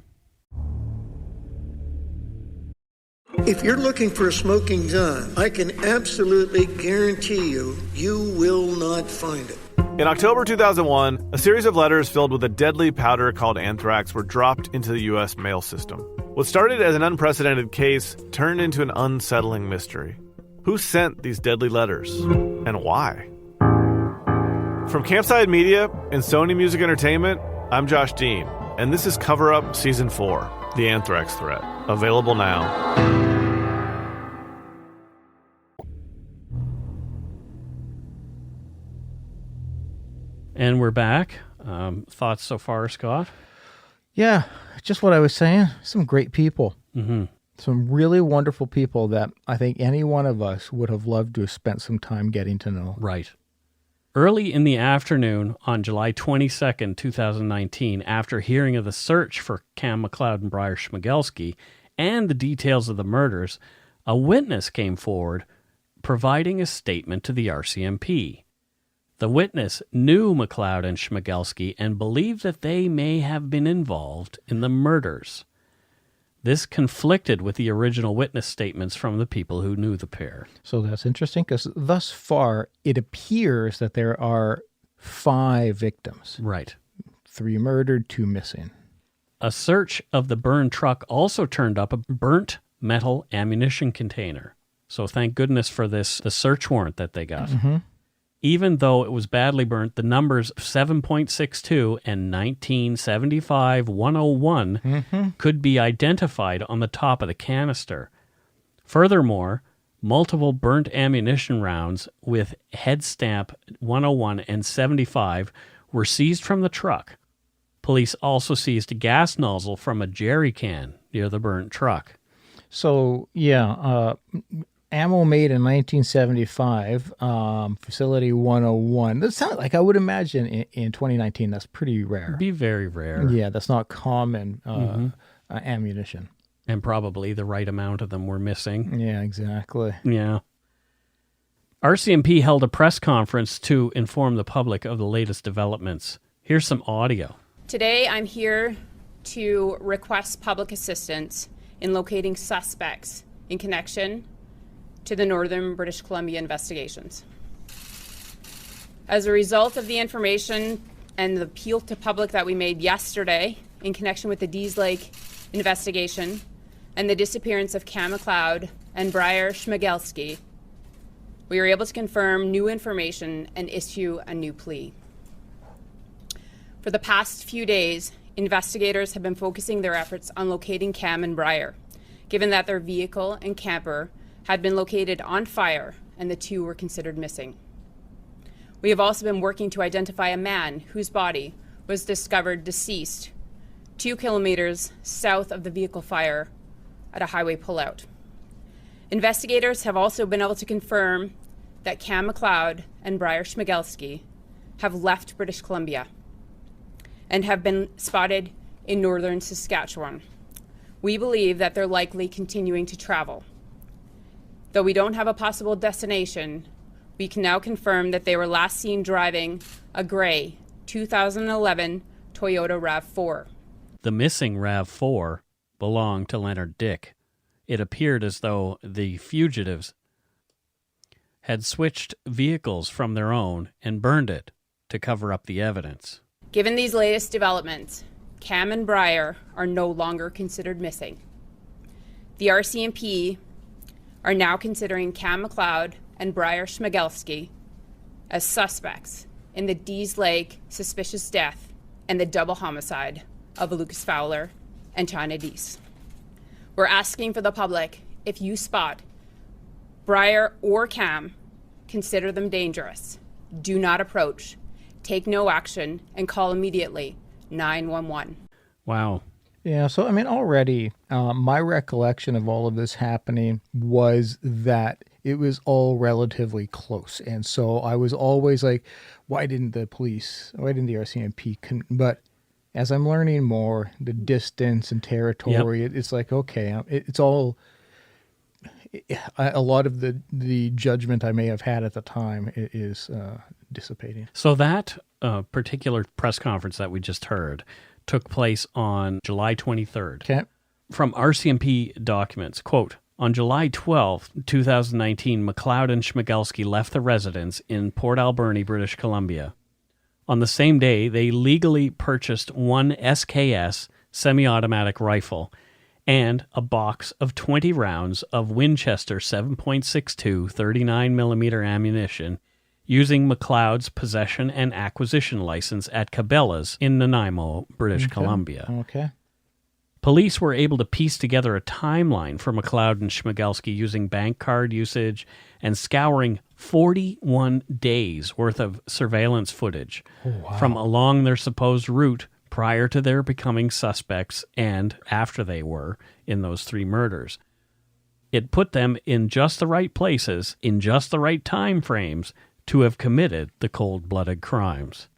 [SPEAKER 10] If you're looking for a smoking gun, I can absolutely guarantee you, you will not find it.
[SPEAKER 11] In October 2001, a series of letters filled with a deadly powder called anthrax were dropped into the U.S. mail system. What started as an unprecedented case turned into an unsettling mystery. Who sent these deadly letters? And why? From Campside Media and Sony Music Entertainment, I'm Josh Dean, and this is Cover Up Season 4, The Anthrax Threat. Available now.
[SPEAKER 1] And we're back. Thoughts so far, Scott?
[SPEAKER 2] Yeah, just what I was saying. Some great people.
[SPEAKER 1] Mm-hmm.
[SPEAKER 2] Some really wonderful people that I think any one of us would have loved to have spent some time getting to know.
[SPEAKER 1] Right. Early in the afternoon on July 22nd, 2019, after hearing of the search for Cam McLeod and Briar Schmigelski and the details of the murders, a witness came forward providing a statement to the RCMP. The witness knew McLeod and Schmigelski and believed that they may have been involved in the murders. This conflicted with the original witness statements from the people who knew the pair.
[SPEAKER 2] So that's interesting because thus far it appears that there are 5 victims.
[SPEAKER 1] Right.
[SPEAKER 2] 3 murdered, 2 missing.
[SPEAKER 1] A search of the burned truck also turned up a burnt metal ammunition container. So thank goodness for the search warrant that they got.
[SPEAKER 2] Mm-hmm.
[SPEAKER 1] Even though it was badly burnt, the numbers 7.62 and 1975-101 could be identified on the top of the canister. Furthermore, multiple burnt ammunition rounds with head stamp 101 and 75 were seized from the truck. Police also seized a gas nozzle from a jerry can near the burnt truck.
[SPEAKER 2] So, yeah, ammo made in 1975, facility 101. That sounds like, I would imagine in 2019, that's pretty rare.
[SPEAKER 1] It'd be very rare.
[SPEAKER 2] Yeah, that's not common ammunition.
[SPEAKER 1] And probably the right amount of them were missing.
[SPEAKER 2] Yeah, exactly.
[SPEAKER 1] Yeah. RCMP held a press conference to inform the public of the latest developments. Here's some audio.
[SPEAKER 6] Today, I'm here to request public assistance in locating suspects in connection to the Northern British Columbia investigations. As a result of the information and the appeal to public that we made yesterday in connection with the Dease Lake investigation and the disappearance of Cam McLeod and Briar Schmigelski, we were able to confirm new information and issue a new plea. For the past few days, investigators have been focusing their efforts on locating Cam and Briar, given that their vehicle and camper had been located on fire and the 2 were considered missing. We have also been working to identify a man whose body was discovered deceased 2 kilometers south of the vehicle fire at a highway pullout. Investigators have also been able to confirm that Cam McLeod and Briar Schmigelski have left British Columbia and have been spotted in northern Saskatchewan. We believe that they're likely continuing to travel. Though we don't have a possible destination, we can now confirm that they were last seen driving a gray 2011 Toyota RAV4.
[SPEAKER 1] The missing RAV4 belonged to Leonard Dyck. It appeared as though the fugitives had switched vehicles from their own and burned it to cover up the evidence.
[SPEAKER 6] Given these latest developments, Cam and Briar are no longer considered missing. The RCMP are now considering Cam McLeod and Briar Schmigelski as suspects in the Dease Lake suspicious death and the double homicide of Lucas Fowler and Chynna Deese. We're asking for the public, if you spot Briar or Cam, consider them dangerous. Do not approach, take no action, and call immediately 911.
[SPEAKER 1] Wow.
[SPEAKER 2] Yeah, so I mean, already my recollection of all of this happening was that it was all relatively close. And so I was always like, why didn't the RCMP? But as I'm learning more, the distance and territory, it's like, okay, it's all, a lot of the judgment I may have had at the time is dissipating.
[SPEAKER 1] So that particular press conference that we just heard took place on July 23rd.
[SPEAKER 2] Okay.
[SPEAKER 1] From RCMP documents, quote, on July 12, 2019, McLeod and Schmigelski left the residence in Port Alberni, British Columbia. On the same day, they legally purchased one SKS semi-automatic rifle and a box of 20 rounds of Winchester 7.62 39mm ammunition using McLeod's possession and acquisition license at Cabela's in Nanaimo, British Columbia.
[SPEAKER 2] Okay.
[SPEAKER 1] Police were able to piece together a timeline for McLeod and Schmigelski using bank card usage and scouring 41 days worth of surveillance footage from along their supposed route prior to their becoming suspects and after they were in those 3 murders. It put them in just the right places, in just the right time frames, to have committed the cold-blooded crimes.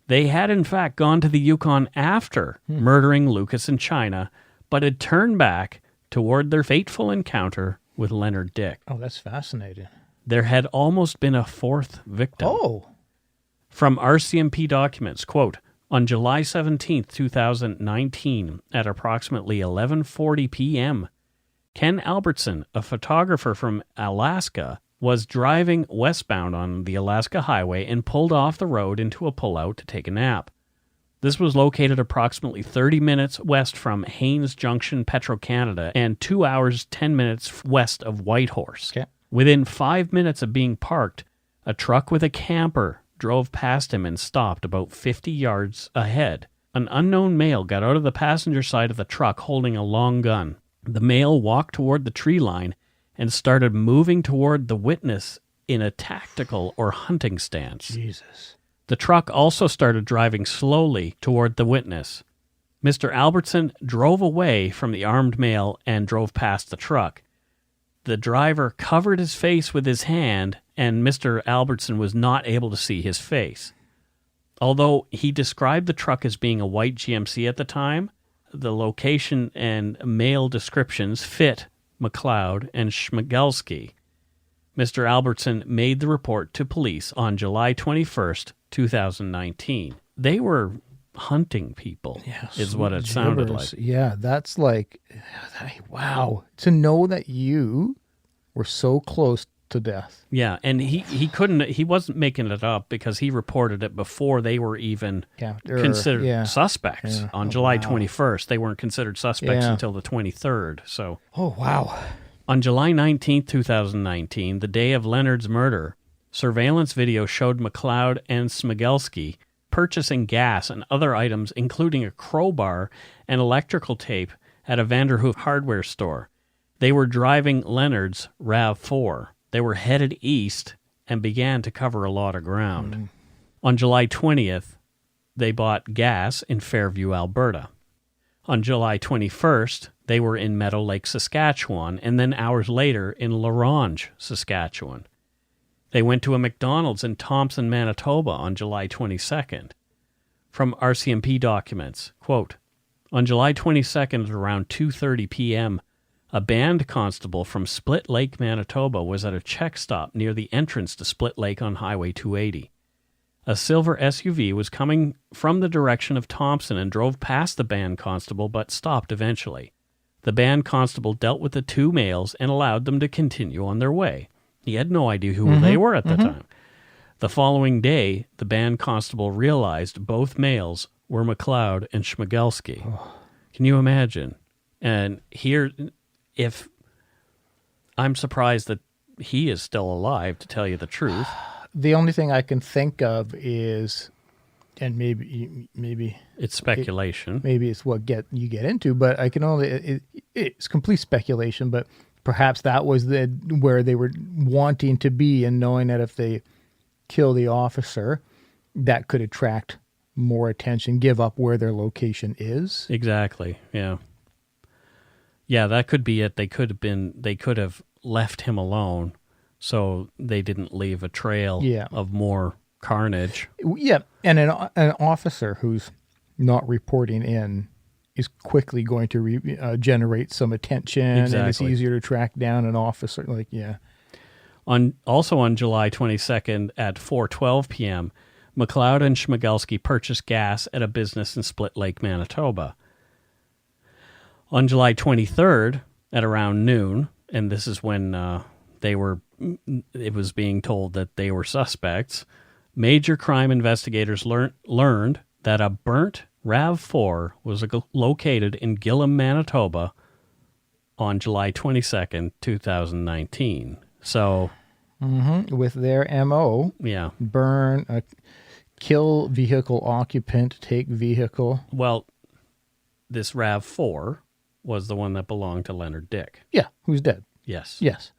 [SPEAKER 1] They had in fact gone to the Yukon after murdering Lucas and Chynna, but had turned back toward their fateful encounter with Leonard Dyck.
[SPEAKER 2] Oh, that's fascinating.
[SPEAKER 1] There had almost been a 4th victim.
[SPEAKER 2] Oh.
[SPEAKER 1] From RCMP documents, quote, on July 17th, 2019, at approximately 11:40 p.m., Ken Albertson, a photographer from Alaska, was driving westbound on the Alaska Highway and pulled off the road into a pullout to take a nap. This was located approximately 30 minutes west from Haines Junction, Petro-Canada, and 2 hours, 10 minutes west of Whitehorse.
[SPEAKER 2] Okay.
[SPEAKER 1] Within 5 minutes of being parked, a truck with a camper drove past him and stopped about 50 yards ahead. An unknown male got out of the passenger side of the truck holding a long gun. The male walked toward the tree line and started moving toward the witness in a tactical or hunting stance.
[SPEAKER 2] Jesus.
[SPEAKER 1] The truck also started driving slowly toward the witness. Mr. Albertson drove away from the armed male and drove past the truck. The driver covered his face with his hand, and Mr. Albertson was not able to see his face. Although he described the truck as being a white GMC at the time, the location and male descriptions fit McLeod and Schmigelski. Mr. Albertson made the report to police on July 21st, 2019. They were hunting people, is what it sounded like.
[SPEAKER 2] Yeah, that's like, wow. To know that you were so close to death.
[SPEAKER 1] Yeah, and he wasn't making it up because he reported it before they were even considered suspects. Yeah. On July 21st, they weren't considered suspects until the 23rd. So,
[SPEAKER 2] oh, wow.
[SPEAKER 1] On July 19th, 2019, the day of Leonard's murder, surveillance video showed McLeod and Schmigelski purchasing gas and other items, including a crowbar and electrical tape, at a Vanderhoof hardware store. They were driving Leonard's RAV4. They were headed east and began to cover a lot of ground. On July 20th, they bought gas in Fairview, Alberta. On July 21st, they were in Meadow Lake, Saskatchewan, and then hours later in LaRange, Saskatchewan. They went to a McDonald's in Thompson, Manitoba on July 22nd. From RCMP documents, quote, on July 22nd at around 2:30 p.m., a band constable from Split Lake, Manitoba was at a check stop near the entrance to Split Lake on Highway 280. A silver SUV was coming from the direction of Thompson and drove past the band constable but stopped eventually. The band constable dealt with the 2 males and allowed them to continue on their way. He had no idea who they were at the time. The following day, the band constable realized both males were McLeod and Schmigelski. Can you imagine? And here, if I'm surprised that he is still alive, to tell you the truth.
[SPEAKER 2] The only thing I can think of is, and maybe
[SPEAKER 1] it's speculation.
[SPEAKER 2] Maybe it's what you get into, but I can only it's complete speculation. But perhaps that was where they were wanting to be, and knowing that if they kill the officer, that could attract more attention, give up where their location is.
[SPEAKER 1] Exactly. Yeah. Yeah, that could be it. They could have left him alone so they didn't leave a trail of more carnage.
[SPEAKER 2] Yeah, and an officer who's not reporting in is quickly going to generate some attention, and it's easier to track down an officer.
[SPEAKER 1] Also on July 22nd at 4:12 p.m., McLeod and Schmigelski purchased gas at a business in Split Lake, Manitoba. On July 23rd at around noon, and this is when it was being told that they were suspects, Major crime investigators learned that a burnt RAV4 was located in Gillam, Manitoba on July 22nd, 2019. So...
[SPEAKER 2] With their MO, burn, kill vehicle occupant, take vehicle.
[SPEAKER 1] Well, this RAV4 was the one that belonged to Leonard Dyck.
[SPEAKER 2] Yeah, who's dead.
[SPEAKER 1] Yes.
[SPEAKER 2] Yes.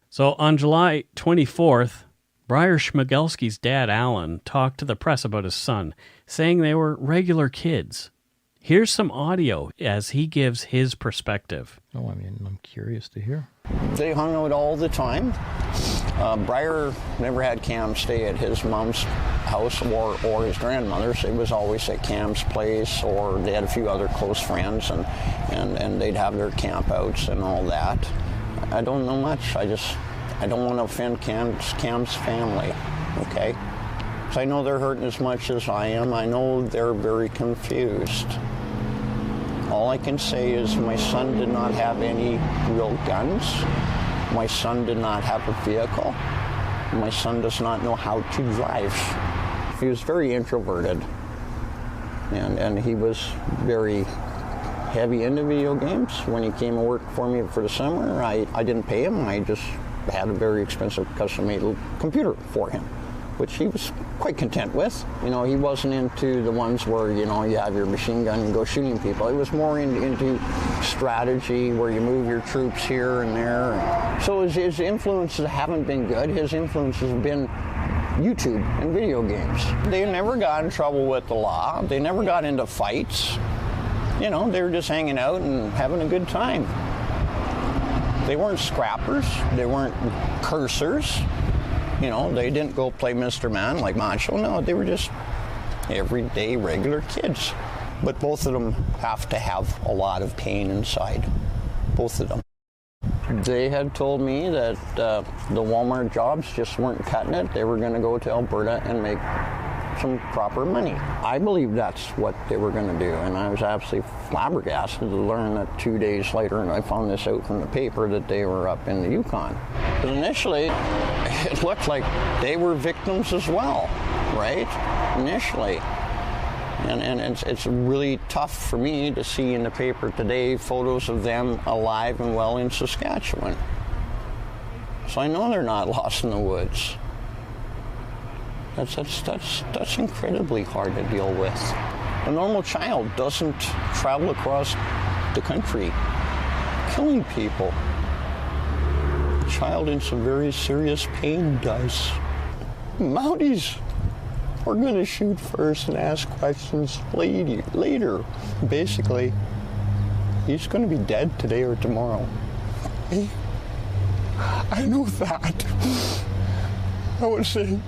[SPEAKER 1] So on July 24th, Briar Schmigelski's dad, Alan, talked to the press about his son, saying they were regular kids. Here's some audio as he gives his perspective.
[SPEAKER 2] Oh, I mean, I'm curious to hear.
[SPEAKER 12] They hung out all the time. Briar never had Cam stay at his mom's house or his grandmother's. It was always at Cam's place, or they had a few other close friends, and they'd have their campouts and all that. I don't know much. I don't want to offend Cam's family, okay? So I know they're hurting as much as I am. I know they're very confused. All I can say is my son did not have any real guns. My son did not have a vehicle. My son does not know how to drive. He was very introverted, and he was very heavy into video games. When he came and worked for me for the summer, I didn't pay him. I just had a very expensive custom-made computer for him, which he was quite content with. You know, he wasn't into the ones where, you know, you have your machine gun and go shooting people. It was more into strategy, where you move your troops here and there. So his influences haven't been good. His influences have been YouTube and video games. They never got in trouble with the law. They never got into fights. You know, they were just hanging out and having a good time. They weren't scrappers. They weren't cursers. You know, they didn't go play Mr. Man like Macho. No, they were just everyday, regular kids. But both of them have to have a lot of pain inside. Both of them. They had told me that the Walmart jobs just weren't cutting it. They were going to go to Alberta and make some proper money. I believe that's what they were going to do, and I was absolutely flabbergasted to learn that 2 days later, and I found this out from the paper, that they were up in the Yukon. But initially, it looked like they were victims as well, right? Initially. And it's really tough for me to see in the paper today photos of them alive and well in Saskatchewan. So I know they're not lost in the woods. That's incredibly hard to deal with. A normal child doesn't travel across the country killing people. A child in some very serious pain does. Mounties are going to shoot first and ask questions later. Basically, he's going to be dead today or tomorrow. I know that. I would say,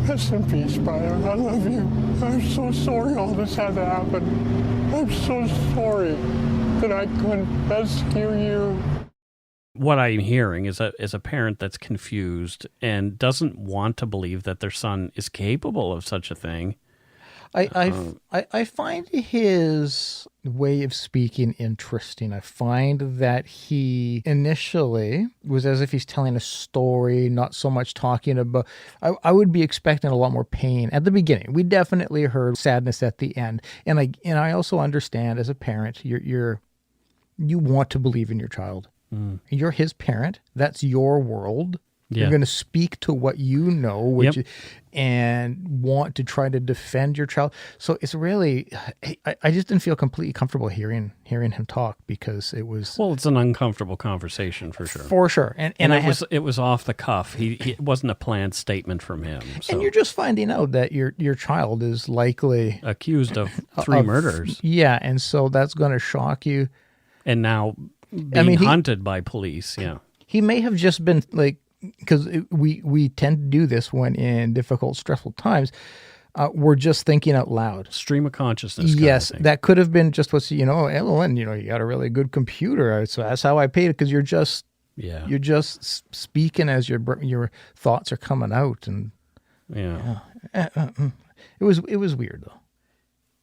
[SPEAKER 12] rest in peace, Briar. I love you. I'm so sorry all this had to happen. I'm so sorry that I couldn't rescue you.
[SPEAKER 1] What I'm hearing is a parent that's confused and doesn't want to believe that their son is capable of such a thing.
[SPEAKER 2] I find his way of speaking interesting. I find that he initially was as if he's telling a story, not so much talking about... I would be expecting a lot more pain at the beginning. We definitely heard sadness at the end. And I also understand as a parent, you want to believe in your child. Mm. You're his parent. That's your world. Yeah. You're going to speak to what you know, and want to try to defend your child. So it's really, I just didn't feel completely comfortable hearing him talk, because it was...
[SPEAKER 1] Well, it's an uncomfortable conversation for sure.
[SPEAKER 2] For sure. And
[SPEAKER 1] it was off the cuff. It wasn't a planned statement from him. So.
[SPEAKER 2] And you're just finding out that your child is likely...
[SPEAKER 1] accused of 3 murders.
[SPEAKER 2] Yeah, and so that's going to shock you.
[SPEAKER 1] And now being hunted by police, yeah. He may have just been like... Because we tend to do this when in difficult, stressful times, we're just thinking out loud. Stream of consciousness.
[SPEAKER 2] Yes, that could have been just what's, Ellen, you got a really good computer, so that's how I paid it, because you're just speaking as your thoughts are coming out, and it was weird though.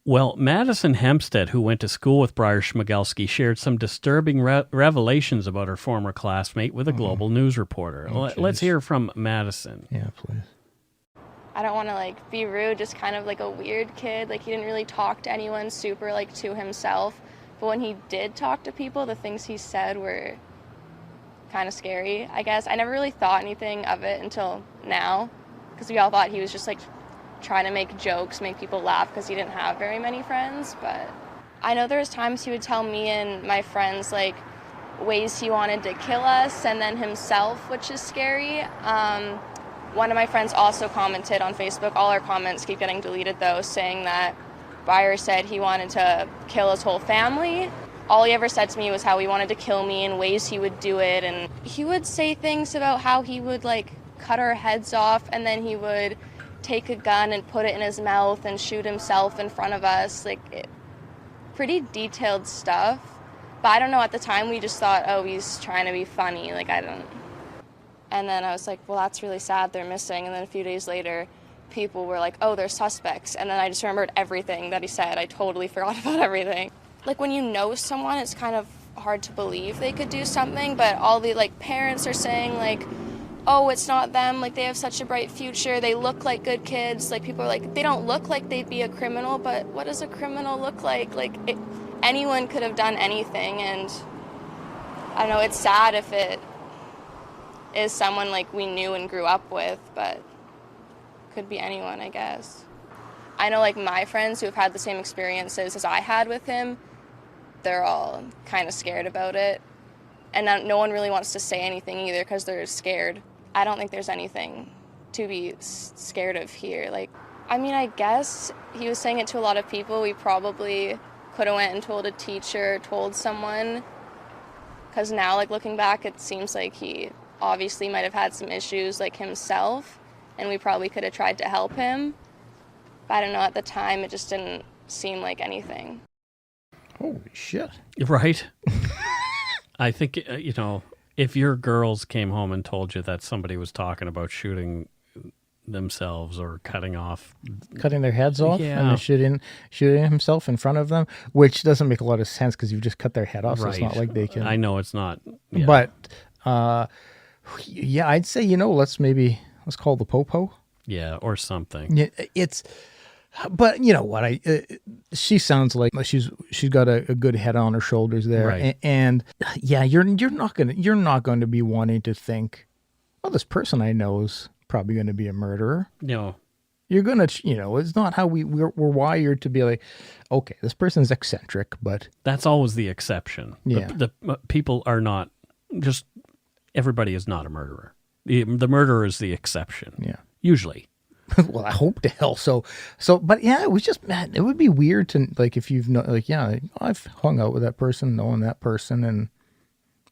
[SPEAKER 1] Well, Madison Hempstead, who went to school with Briar Schmigelski, shared some disturbing revelations about her former classmate with a Global News reporter. Let's hear from Madison.
[SPEAKER 2] Yeah, please.
[SPEAKER 13] I don't want to be rude, just kind of like a weird kid. He didn't really talk to anyone super to himself. But when he did talk to people, the things he said were kind of scary, I guess. I never really thought anything of it until now, because we all thought he was just trying to make jokes, make people laugh, because he didn't have very many friends. But I know there was times he would tell me and my friends ways he wanted to kill us, and then himself, which is scary. One of my friends also commented on Facebook. All our comments keep getting deleted though, saying that Briar said he wanted to kill his whole family. All he ever said to me was how he wanted to kill me and ways he would do it. And he would say things about how he would cut our heads off, and then he would take a gun and put it in his mouth and shoot himself in front of us. Pretty detailed stuff. But I don't know, at the time we just thought, oh, he's trying to be funny. I don't. And then I was like, well, that's really sad, they're missing. And then a few days later, people were like, oh, they're suspects. And then I just remembered everything that he said. I totally forgot about everything. When you know someone, it's kind of hard to believe they could do something, but all the parents are saying oh, it's not them, they have such a bright future, they look like good kids. People are they don't look like they'd be a criminal, but what does a criminal look like? Anyone could have done anything, and I don't know, it's sad if it is someone we knew and grew up with, but could be anyone, I guess. I know my friends who have had the same experiences as I had with him, they're all kind of scared about it. And no one really wants to say anything either because they're scared. I don't think there's anything to be scared of here. I guess he was saying it to a lot of people. We probably could have went and told a teacher, told someone. Because now, looking back, it seems like he obviously might have had some issues himself, and we probably could have tried to help him. But I don't know, at the time, it just didn't seem like anything.
[SPEAKER 2] Holy shit.
[SPEAKER 1] Right? I think, if your girls came home and told you that somebody was talking about shooting themselves or cutting their heads off, and then shooting himself in front of them, which doesn't make a lot of sense because you've just cut their head off, so it's not like they can... I know it's not. Yeah.
[SPEAKER 2] But, yeah, I'd say, let's call the popo.
[SPEAKER 1] Yeah, or something.
[SPEAKER 2] Yeah, but you know what? She sounds like she's got a good head on her shoulders there,
[SPEAKER 1] right.
[SPEAKER 2] And yeah, you're not going to be wanting to think, well, this person I know is probably going to be a murderer.
[SPEAKER 1] No,
[SPEAKER 2] you're gonna, it's not how we're wired to be okay, this person's eccentric, but
[SPEAKER 1] that's always the exception.
[SPEAKER 2] Yeah,
[SPEAKER 1] the people are not just. Everybody is not a murderer. The murderer is the exception.
[SPEAKER 2] Yeah,
[SPEAKER 1] usually.
[SPEAKER 2] Well, I hope to hell. So, but yeah, it was just, man, it would be weird to, if you've I've hung out with that person, knowing that person, and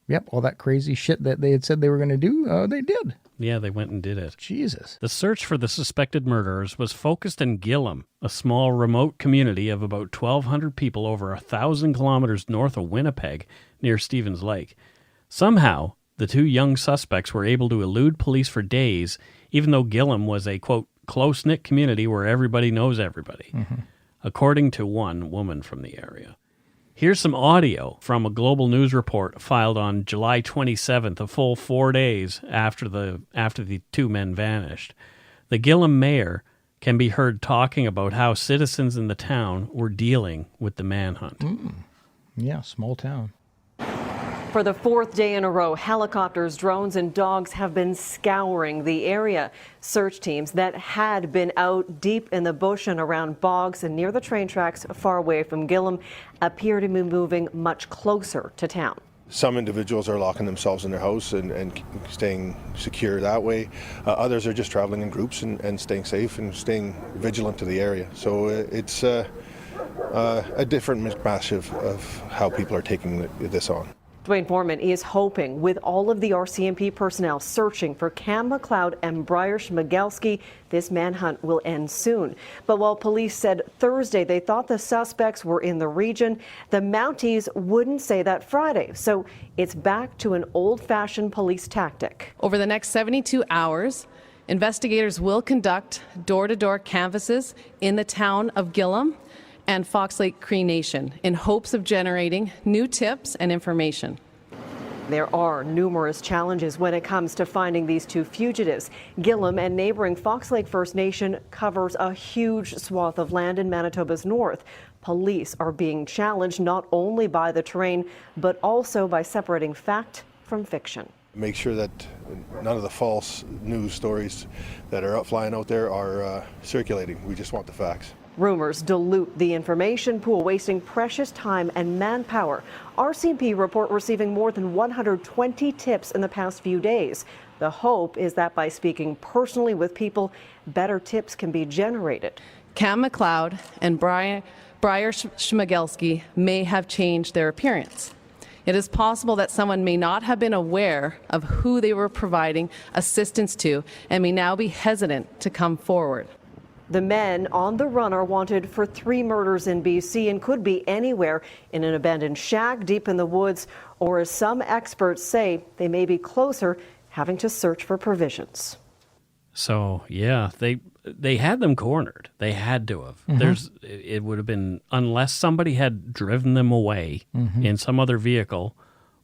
[SPEAKER 2] yep, all that crazy shit that they had said they were going to do, they did.
[SPEAKER 1] Yeah, they went and did it.
[SPEAKER 2] Jesus.
[SPEAKER 1] The search for the suspected murderers was focused in Gillam, a small remote community of about 1,200 people over 1,000 kilometers north of Winnipeg, near Stevens Lake. Somehow, the two young suspects were able to elude police for days, even though Gillam was a, quote, close-knit community where everybody knows everybody, according to one woman from the area. Here's some audio from a Global News report filed on July 27th, a full 4 days after the two men vanished. The Gillam mayor can be heard talking about how citizens in the town were dealing with the manhunt.
[SPEAKER 2] Yeah, small town.
[SPEAKER 14] For the fourth day in a row, helicopters, drones, and dogs have been scouring the area. Search teams that had been out deep in the bush and around bogs and near the train tracks far away from Gillam appear to be moving much closer to town.
[SPEAKER 15] Some individuals are locking themselves in their house and staying secure that way. Others are just traveling in groups and staying safe and staying vigilant to the area. So it's a different mishmash of how people are taking this on.
[SPEAKER 14] Dwayne Foreman is hoping with all of the RCMP personnel searching for Cam McLeod and Briar Schmigelski, this manhunt will end soon. But while police said Thursday they thought the suspects were in the region, the Mounties wouldn't say that Friday. So it's back to an old-fashioned police tactic.
[SPEAKER 16] Over the next 72 hours, investigators will conduct door-to-door canvasses in the town of Gillam. and Fox Lake Cree Nation in hopes of generating new tips and information.
[SPEAKER 14] There are numerous challenges when it comes to finding these two fugitives. Gillam and neighboring Fox Lake First Nation covers a huge swath of land in Manitoba's north. Police are being challenged not only by the terrain, but also by separating fact from fiction.
[SPEAKER 15] Make sure that none of the false news stories that are flying out there are circulating. We just want the facts.
[SPEAKER 14] Rumors dilute the information pool, wasting precious time and manpower. RCMP report receiving more than 120 tips in the past few days. The hope is that by speaking personally with people, better tips can be generated.
[SPEAKER 16] Cam McLeod and Briar Schmigelski may have changed their appearance. It is possible that someone may not have been aware of who they were providing assistance to and may now be hesitant to come forward.
[SPEAKER 14] The men on the run are wanted for 3 murders in BC and could be anywhere, in an abandoned shack deep in the woods, or as some experts say, they may be closer, having to search for provisions.
[SPEAKER 1] So, yeah, they had them cornered. They had to have. Mm-hmm. It would have been, unless somebody had driven them away in some other vehicle,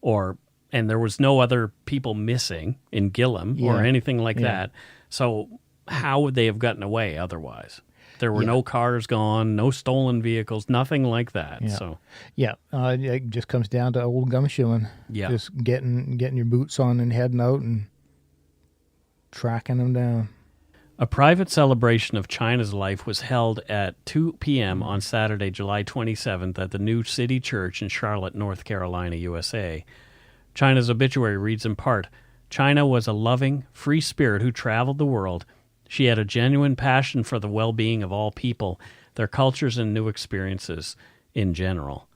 [SPEAKER 1] and there was no other people missing in Gillam or anything like that. So how would they have gotten away otherwise? There were no cars gone, no stolen vehicles, nothing like that.
[SPEAKER 2] Yeah. It just comes down to old gumshoeing.
[SPEAKER 1] Yeah.
[SPEAKER 2] Just getting your boots on and heading out and tracking them down.
[SPEAKER 1] A private celebration of Chynna's life was held at 2 p.m. on Saturday, July 27th at the New City Church in Charlotte, North Carolina, USA. Chynna's obituary reads in part, Chynna was a loving, free spirit who traveled the world. She had a genuine passion for the well-being of all people, their cultures and new experiences in general.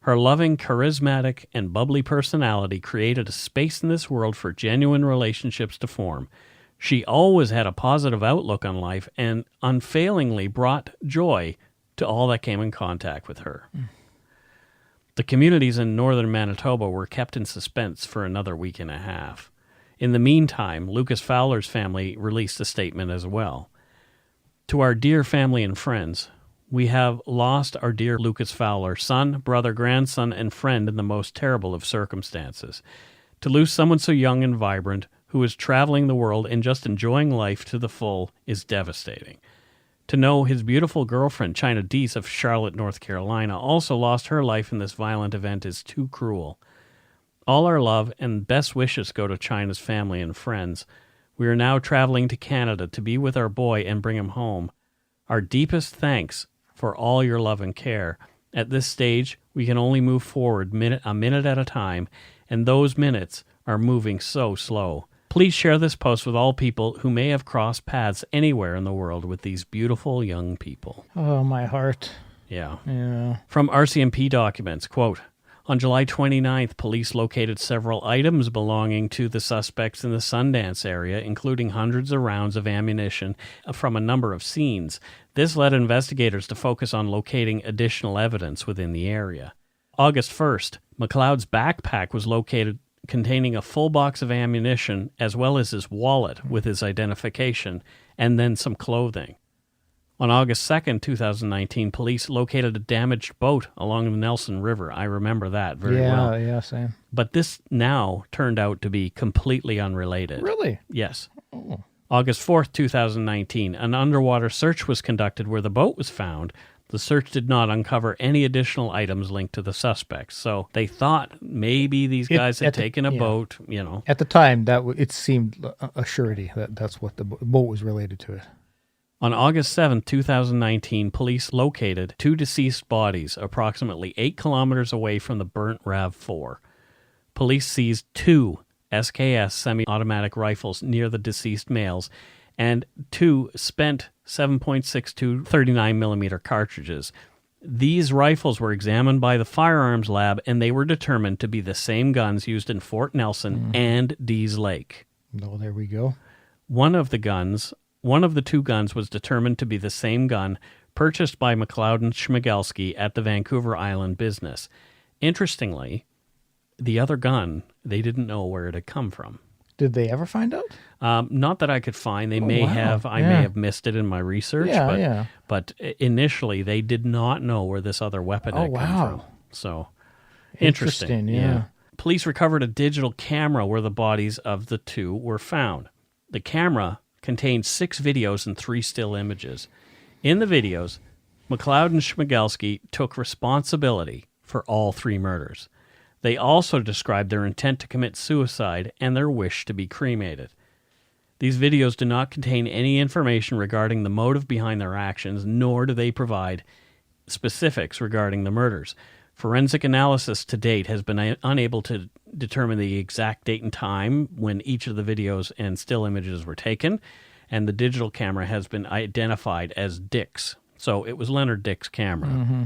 [SPEAKER 1] Her loving, charismatic, and bubbly personality created a space in this world for genuine relationships to form. She always had a positive outlook on life and unfailingly brought joy to all that came in contact with her. The communities in northern Manitoba were kept in suspense for another week and a half. In the meantime, Lucas Fowler's family released a statement as well. To our dear family and friends, we have lost our dear Lucas Fowler, son, brother, grandson, and friend in the most terrible of circumstances. To lose someone so young and vibrant, who is traveling the world and just enjoying life to the full, is devastating. To know his beautiful girlfriend, Chynna Deese of Charlotte, North Carolina, also lost her life in this violent event is too cruel. All our love and best wishes go to Chynna's family and friends. We are now traveling to Canada to be with our boy and bring him home. Our deepest thanks for all your love and care. At this stage, we can only move forward a minute at a time, and those minutes are moving so slow. Please share this post with all people who may have crossed paths anywhere in the world with these beautiful young people.
[SPEAKER 2] Oh, my heart.
[SPEAKER 1] Yeah.
[SPEAKER 2] Yeah.
[SPEAKER 1] From RCMP documents, quote, on July 29th, police located several items belonging to the suspects in the Sundance area, including hundreds of rounds of ammunition from a number of scenes. This led investigators to focus on locating additional evidence within the area. August 1st, McLeod's backpack was located containing a full box of ammunition as well as his wallet with his identification, and then some clothing. On August 2nd, 2019, police located a damaged boat along the Nelson River. I remember that very well.
[SPEAKER 2] Yeah, same.
[SPEAKER 1] But this now turned out to be completely unrelated.
[SPEAKER 2] Really?
[SPEAKER 1] Yes.
[SPEAKER 2] Oh.
[SPEAKER 1] August 4th, 2019, an underwater search was conducted where the boat was found. The search did not uncover any additional items linked to the suspects. So they thought maybe these guys had taken a boat, you know.
[SPEAKER 2] At the time, it seemed a surety that's what the boat was related to it.
[SPEAKER 1] On August 7th, 2019, police located 2 deceased bodies approximately 8 kilometers away from the burnt RAV4. Police seized 2 SKS semi-automatic rifles near the deceased males and 2 spent 7.62 39mm cartridges. These rifles were examined by the firearms lab, and they were determined to be the same guns used in Fort Nelson and Dease Lake.
[SPEAKER 2] Oh, there we go.
[SPEAKER 1] One of the 2 guns was determined to be the same gun purchased by McLeod and Schmigelski at the Vancouver Island business. Interestingly, the other gun, they didn't know where it had come from.
[SPEAKER 2] Did they ever find out?
[SPEAKER 1] Not that I could find. They may
[SPEAKER 2] wow.
[SPEAKER 1] have. I may have missed it in my research. But initially, they did not know where this other weapon had come from. So interesting.
[SPEAKER 2] Yeah.
[SPEAKER 1] Police recovered a digital camera where the bodies of the two were found. The camera contained 6 videos and 3 still images. In the videos, McLeod and Schmigelski took responsibility for all 3 murders. They also described their intent to commit suicide and their wish to be cremated. These videos do not contain any information regarding the motive behind their actions, nor do they provide specifics regarding the murders. Forensic analysis to date has been unable to determine the exact date and time when each of the videos and still images were taken, and the digital camera has been identified as Dyck's. So it was Leonard Dyck's camera.
[SPEAKER 2] Mm-hmm.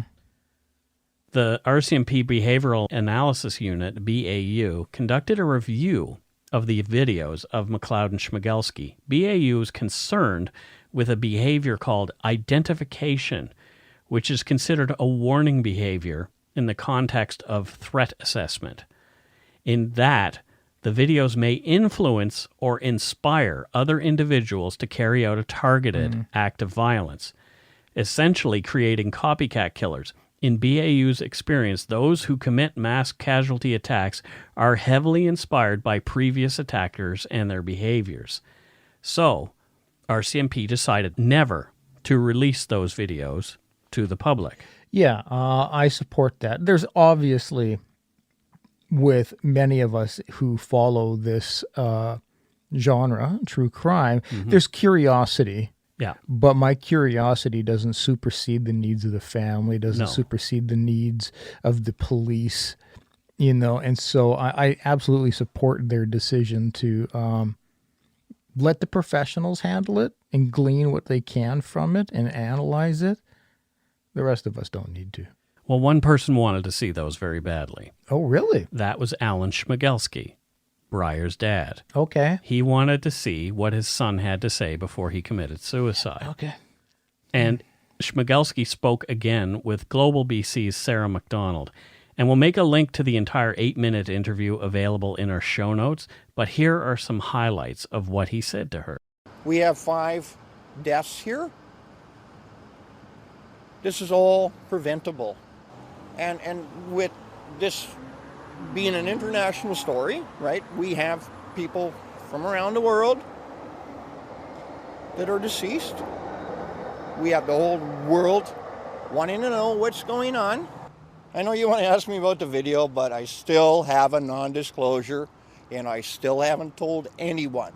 [SPEAKER 1] The RCMP Behavioral Analysis Unit, BAU, conducted a review of the videos of McLeod and Schmigelski. BAU is concerned with a behavior called identification, which is considered a warning behavior in the context of threat assessment. In that, the videos may influence or inspire other individuals to carry out a targeted act of violence, essentially creating copycat killers. In BAU's experience, those who commit mass casualty attacks are heavily inspired by previous attackers and their behaviors. So, RCMP decided never to release those videos to the public.
[SPEAKER 2] Yeah, I support that. There's obviously, with many of us who follow this genre, true crime, there's curiosity.
[SPEAKER 1] Yeah.
[SPEAKER 2] But my curiosity doesn't supersede the needs of the family, doesn't supersede the needs of the police, and so I absolutely support their decision to let the professionals handle it and glean what they can from it and analyze it. The rest of us don't need to.
[SPEAKER 1] Well, one person wanted to see those very badly.
[SPEAKER 2] Oh, really?
[SPEAKER 1] That was Alan Schmigelski, Breyer's dad.
[SPEAKER 2] Okay.
[SPEAKER 1] He wanted to see what his son had to say before he committed suicide.
[SPEAKER 2] Okay.
[SPEAKER 1] And Schmigelski spoke again with Global BC's Sarah McDonald. And we'll make a link to the entire 8-minute interview available in our show notes, but here are some highlights of what he said to her.
[SPEAKER 17] We have 5 deaths here. This is all preventable. And with this being an international story, right, we have people from around the world that are deceased. We have the whole world wanting to know what's going on. I know you want to ask me about the video, but I still have a non-disclosure, and I still haven't told anyone.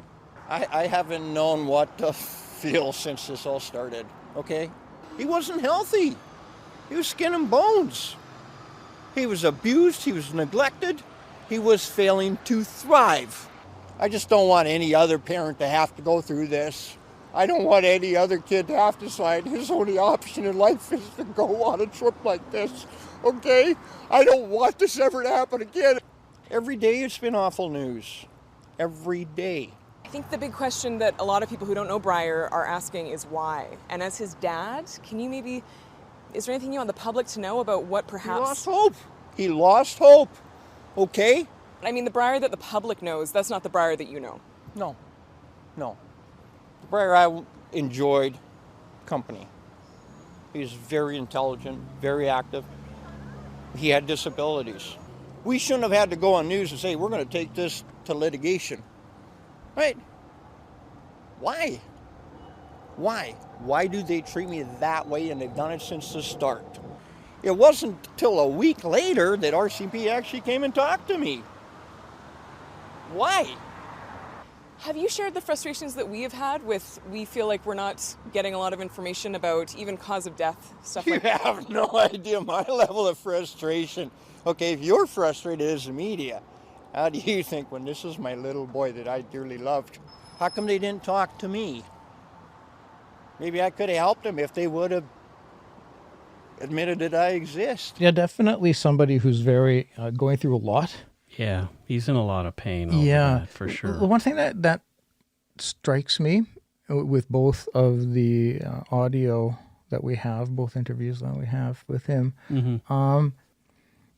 [SPEAKER 17] I haven't known what to feel since this all started, okay? He wasn't healthy. He was skin and bones. He was abused, he was neglected, he was failing to thrive. I just don't want any other parent to have to go through this. I don't want any other kid to have to decide his only option in life is to go on a trip like this, okay? I don't want this ever to happen again. Every day it's been awful news. Every day.
[SPEAKER 18] I think the big question that a lot of people who don't know Breyer are asking is why. And as his dad, is there anything you want the public to know about what perhaps...
[SPEAKER 17] He lost hope. He lost hope, okay?
[SPEAKER 18] I mean, the Breyer that the public knows, that's not the Breyer that you know.
[SPEAKER 17] No. The Breyer I enjoyed company. He was very intelligent, very active. He had disabilities. We shouldn't have had to go on news and say, we're going to take this to litigation. Right? Why? Why do they treat me that way, and they've done it since the start? It wasn't till a week later that RCMP actually came and talked to me. Why?
[SPEAKER 18] Have you shared the frustrations that we have had with, we feel like we're not getting a lot of information about even cause of death, stuff like that?
[SPEAKER 17] You have no idea my level of frustration. Okay, if you're frustrated as the media, how do you think when this is my little boy that I dearly loved? How come they didn't talk to me? Maybe I could have helped them if they would have admitted that I exist.
[SPEAKER 2] Yeah, definitely somebody who's very going through a lot.
[SPEAKER 1] Yeah, he's in a lot of pain over that, for sure.
[SPEAKER 2] The one thing that strikes me with both of the audio that we have, both interviews that we have with him,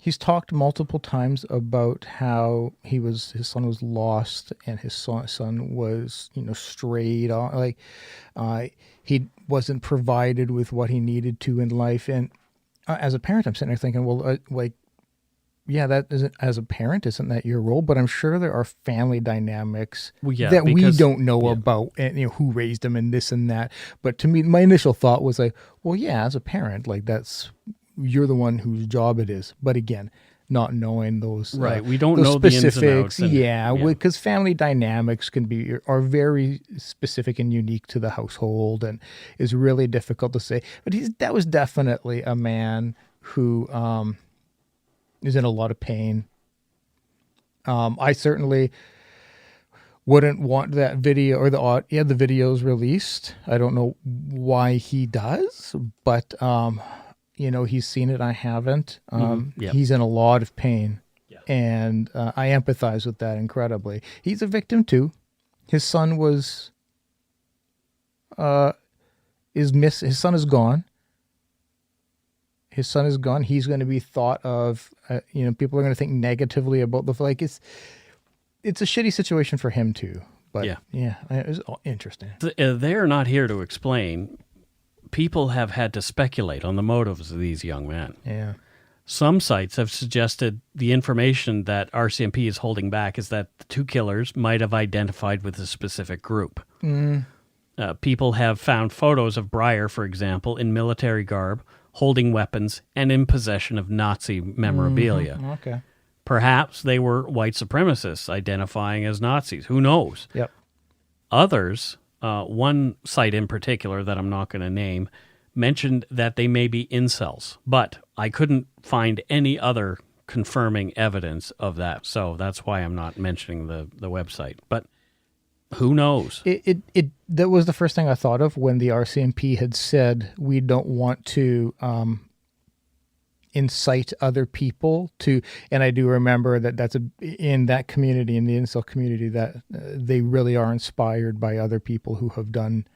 [SPEAKER 2] He's talked multiple times about how his son was lost and his son was, strayed on, he wasn't provided with what he needed to in life. And as a parent, I'm sitting there thinking, well, yeah, that isn't, as a parent, isn't that your role? But I'm sure there are family dynamics that we don't know about, and who raised him and this and that. But to me, my initial thought was like, well, yeah, as a parent, you're the one whose job it is. But again, not knowing those
[SPEAKER 1] we don't know
[SPEAKER 2] specifics,
[SPEAKER 1] the ins and outs
[SPEAKER 2] because family dynamics are very specific and unique to the household, and is really difficult to say. But that was definitely a man who is in a lot of pain. I certainly wouldn't want that video or the videos released. I don't know why he does, but he's seen it. I haven't. He's in a lot of pain, and I empathize with that incredibly. He's a victim too. His son was his son is gone. His son is gone. He's going to be thought of, people are going to think negatively about it's a shitty situation for him too. But yeah, it was interesting.
[SPEAKER 1] They're not here to explain. People have had to speculate on the motives of these young men.
[SPEAKER 2] Yeah.
[SPEAKER 1] Some sites have suggested the information that RCMP is holding back is that the two killers might have identified with a specific group. People have found photos of Breyer, for example, in military garb, holding weapons, and in possession of Nazi memorabilia.
[SPEAKER 2] Okay.
[SPEAKER 1] Perhaps they were white supremacists identifying as Nazis. Who knows?
[SPEAKER 2] Yep.
[SPEAKER 1] Others, one site in particular that I'm not going to name, mentioned that they may be incels, but I couldn't find any other confirming evidence of that. So that's why I'm not mentioning the website. But who knows?
[SPEAKER 2] That was the first thing I thought of when the RCMP had said we don't want to incite other people to, and I do remember that's in that community, in the incel community, that they really are inspired by other people who have done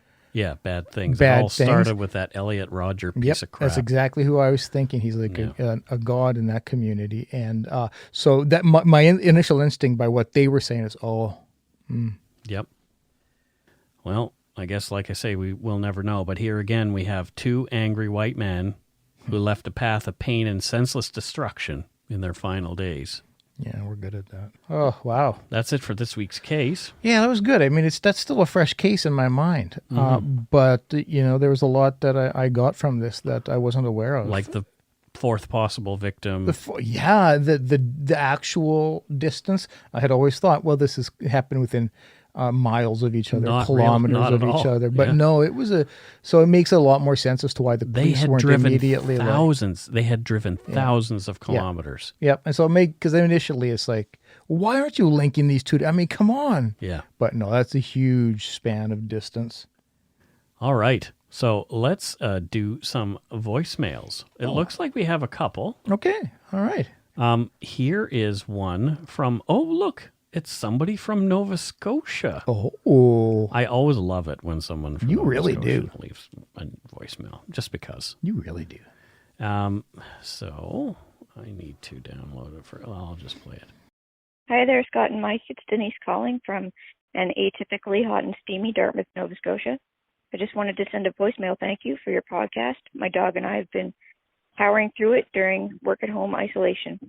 [SPEAKER 1] bad things. It all started with that Elliot Rodger piece of crap.
[SPEAKER 2] That's exactly who I was thinking. He's like a god in that community, and so that my initial instinct by what they were saying is,
[SPEAKER 1] Yep. Well, I guess, like I say, we will never know. But here again, we have two angry white men who left a path of pain and senseless destruction in their final days.
[SPEAKER 2] Yeah, we're good at that. Oh, wow.
[SPEAKER 1] That's it for this week's case.
[SPEAKER 2] Yeah, that was good. I mean, that's still a fresh case in my mind. But, there was a lot that I got from this that I wasn't aware of.
[SPEAKER 1] Like the fourth possible victim.
[SPEAKER 2] The actual distance. I had always thought, well, this has happened within miles of each other, kilometers of each other. But no, it was so it makes a lot more sense as to why the police weren't immediately
[SPEAKER 1] thousands. They had driven thousands of kilometers.
[SPEAKER 2] Yep. And so because initially it's like, why aren't you linking these two? I mean, come on.
[SPEAKER 1] Yeah.
[SPEAKER 2] But no, that's a huge span of distance.
[SPEAKER 1] All right. So let's do some voicemails. It looks like we have a couple.
[SPEAKER 2] Okay. All right.
[SPEAKER 1] Here is one from, look. It's somebody from Nova Scotia.
[SPEAKER 2] Oh.
[SPEAKER 1] I always love it when someone from Nova Scotia leaves a voicemail, just because.
[SPEAKER 2] You really do.
[SPEAKER 1] So I need to download it I'll just play it.
[SPEAKER 19] Hi there, Scott and Mike. It's Denise calling from an atypically hot and steamy Dartmouth, Nova Scotia. I just wanted to send a voicemail thank you for your podcast. My dog and I have been powering through it during work-at-home isolation.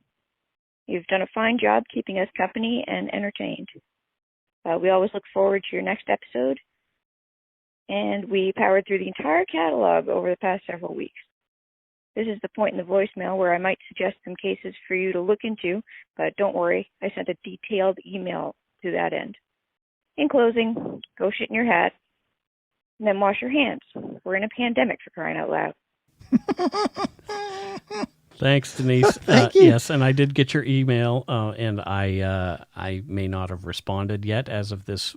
[SPEAKER 19] You've done a fine job keeping us company and entertained. We always look forward to your next episode, and we powered through the entire catalog over the past several weeks. This is the point in the voicemail where I might suggest some cases for you to look into, but don't worry, I sent a detailed email to that end. In closing, go shit in your hat, and then wash your hands. We're in a pandemic, for crying out loud.
[SPEAKER 1] Thanks, Denise.
[SPEAKER 2] Thank you.
[SPEAKER 1] Yes, and I did get your email, and I may not have responded yet as of this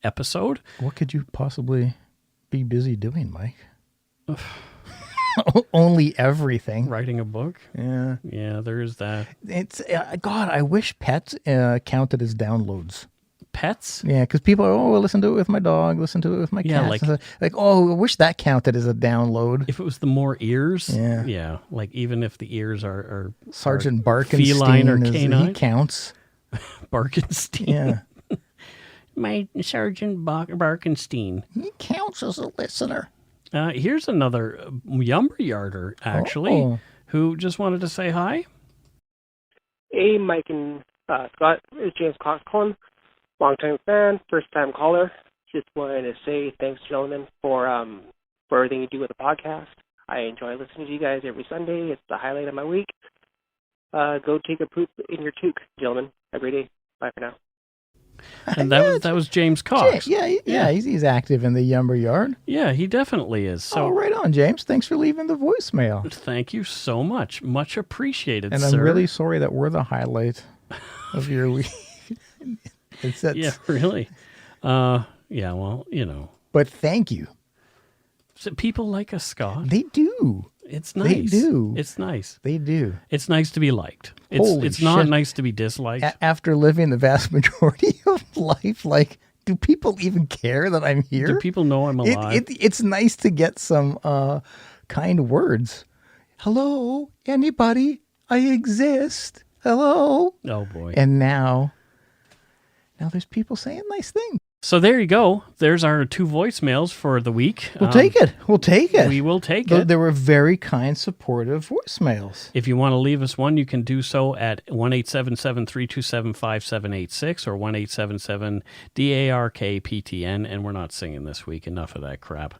[SPEAKER 1] episode.
[SPEAKER 2] What could you possibly be busy doing, Mike? Only everything.
[SPEAKER 1] Writing a book?
[SPEAKER 2] Yeah.
[SPEAKER 1] Yeah, there is that.
[SPEAKER 2] It's God, I wish pets counted as downloads.
[SPEAKER 1] pets.
[SPEAKER 2] Yeah, because people are, oh, listen to it with my dog, listen to it with my cat. Like, oh, I wish that counted as a download.
[SPEAKER 1] If it was the more ears,
[SPEAKER 2] yeah.
[SPEAKER 1] Like even if the ears are
[SPEAKER 2] Sergeant Barkenstein
[SPEAKER 1] feline or canine,
[SPEAKER 2] he counts.
[SPEAKER 1] Barkenstein.
[SPEAKER 2] Yeah.
[SPEAKER 1] My Sergeant Barkenstein.
[SPEAKER 2] He counts as a listener.
[SPEAKER 1] Here's another lumberyarder, actually, who just wanted to say hi.
[SPEAKER 20] Hey, Mike and Scott. It's James Cox calling. Long-time fan, first-time caller. Just wanted to say thanks, gentlemen, for everything you do with the podcast. I enjoy listening to you guys every Sunday. It's the highlight of my week. Go take a poop in your toque, gentlemen. Have a great day. Bye for now.
[SPEAKER 1] And that was James Cox.
[SPEAKER 2] Yeah. He's active in the lumber yard.
[SPEAKER 1] Yeah, he definitely is. So
[SPEAKER 2] right on, James. Thanks for leaving the voicemail.
[SPEAKER 1] Thank you so much. Much appreciated,
[SPEAKER 2] and
[SPEAKER 1] sir.
[SPEAKER 2] I'm really sorry that we're the highlight of your week.
[SPEAKER 1] Yeah, really. Yeah, well,
[SPEAKER 2] But thank you.
[SPEAKER 1] So people like us, Scott.
[SPEAKER 2] They do.
[SPEAKER 1] It's nice.
[SPEAKER 2] They do.
[SPEAKER 1] It's nice.
[SPEAKER 2] They do.
[SPEAKER 1] It's nice to be liked. It's not nice to be disliked.
[SPEAKER 2] After living the vast majority of life, like, do people even care that I'm here?
[SPEAKER 1] Do people know I'm alive?
[SPEAKER 2] It's nice to get some kind words. Hello, anybody? I exist. Hello.
[SPEAKER 1] Oh, boy.
[SPEAKER 2] And now there's people saying nice things.
[SPEAKER 1] So there you go. There's our 2 voicemails for the week.
[SPEAKER 2] We'll take it.
[SPEAKER 1] We will take it.
[SPEAKER 2] There were very kind, supportive voicemails.
[SPEAKER 1] If you want to leave us one, you can do so at 1-877-327-5786 or 1-877-DARK-PTN. And we're not singing this week. Enough of that crap.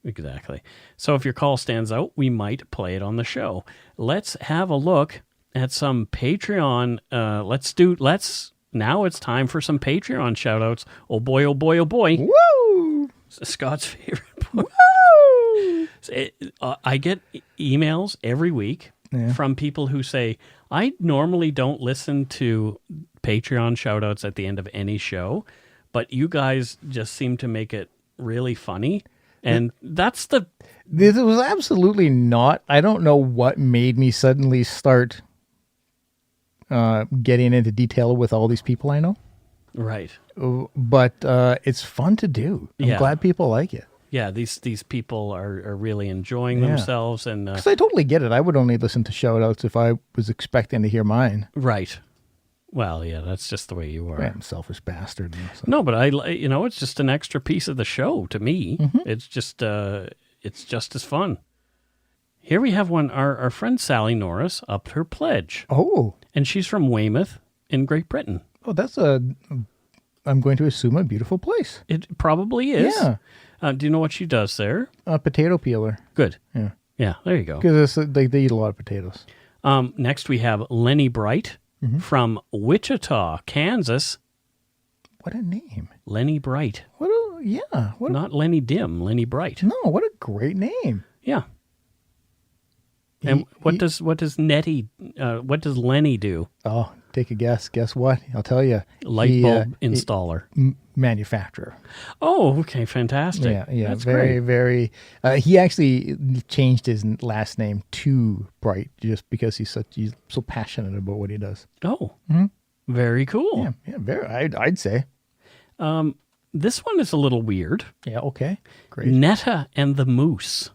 [SPEAKER 1] Exactly. So if your call stands out, we might play it on the show. Let's have a look at some Patreon. Now it's time for some Patreon shout-outs. Oh boy, oh boy, oh boy.
[SPEAKER 2] Woo!
[SPEAKER 1] Scott's favorite part.
[SPEAKER 2] Woo!
[SPEAKER 1] I get emails every week from people who say, I normally don't listen to Patreon shout-outs at the end of any show, but you guys just seem to make it really funny. And that's the...
[SPEAKER 2] This was absolutely not... I don't know what made me suddenly start... getting into detail with all these people I know.
[SPEAKER 1] Right.
[SPEAKER 2] But it's fun to do. I'm glad people like it.
[SPEAKER 1] Yeah, these people are really enjoying themselves. And
[SPEAKER 2] because I totally get it. I would only listen to shout-outs if I was expecting to hear mine.
[SPEAKER 1] Right. Well, yeah, that's just the way you are.
[SPEAKER 2] Yeah, I'm a selfish bastard.
[SPEAKER 1] No, but it's just an extra piece of the show to me. Mm-hmm. It's just as fun. Here we have one. Our friend Sally Norris upped her pledge.
[SPEAKER 2] Oh.
[SPEAKER 1] And she's from Weymouth in Great Britain.
[SPEAKER 2] Oh, that's I'm going to assume, a beautiful place.
[SPEAKER 1] It probably is.
[SPEAKER 2] Yeah.
[SPEAKER 1] Do you know what she does there?
[SPEAKER 2] A potato peeler.
[SPEAKER 1] Good.
[SPEAKER 2] Yeah.
[SPEAKER 1] Yeah, there you go.
[SPEAKER 2] Because they eat a lot of potatoes.
[SPEAKER 1] Next we have Lenny Bright from Wichita, Kansas.
[SPEAKER 2] What a name.
[SPEAKER 1] Lenny Bright.
[SPEAKER 2] Not
[SPEAKER 1] Lenny Dim, Lenny Bright.
[SPEAKER 2] No, what a great name.
[SPEAKER 1] Yeah. And what does Lenny do?
[SPEAKER 2] Oh, take a guess. Guess what? I'll tell you.
[SPEAKER 1] Light bulb installer.
[SPEAKER 2] Manufacturer.
[SPEAKER 1] Oh, okay. Fantastic.
[SPEAKER 2] Yeah.
[SPEAKER 1] That's
[SPEAKER 2] very,
[SPEAKER 1] great.
[SPEAKER 2] very. He actually changed his last name to Bright just because he's so passionate about what he does.
[SPEAKER 1] Oh, very cool.
[SPEAKER 2] Yeah. Very. I'd say.
[SPEAKER 1] This one is a little weird.
[SPEAKER 2] Yeah. Okay. Great.
[SPEAKER 1] Netta and the Moose.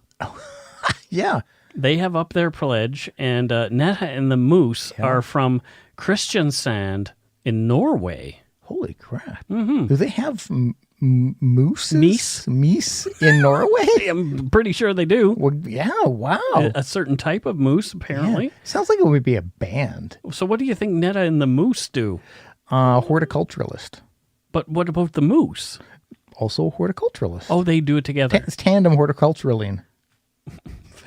[SPEAKER 2] Yeah.
[SPEAKER 1] They have up their pledge, and Netta and the Moose are from Kristiansand in Norway.
[SPEAKER 2] Holy crap.
[SPEAKER 1] Mm-hmm.
[SPEAKER 2] Do they have mooses? Meese in Norway?
[SPEAKER 1] I'm pretty sure they do.
[SPEAKER 2] Well, yeah, wow.
[SPEAKER 1] A certain type of moose, apparently.
[SPEAKER 2] Yeah. Sounds like it would be a band.
[SPEAKER 1] So what do you think Netta and the Moose do?
[SPEAKER 2] Horticulturalist.
[SPEAKER 1] But what about the Moose?
[SPEAKER 2] Also a horticulturalist.
[SPEAKER 1] Oh, they do it together.
[SPEAKER 2] It's tandem horticulturaling.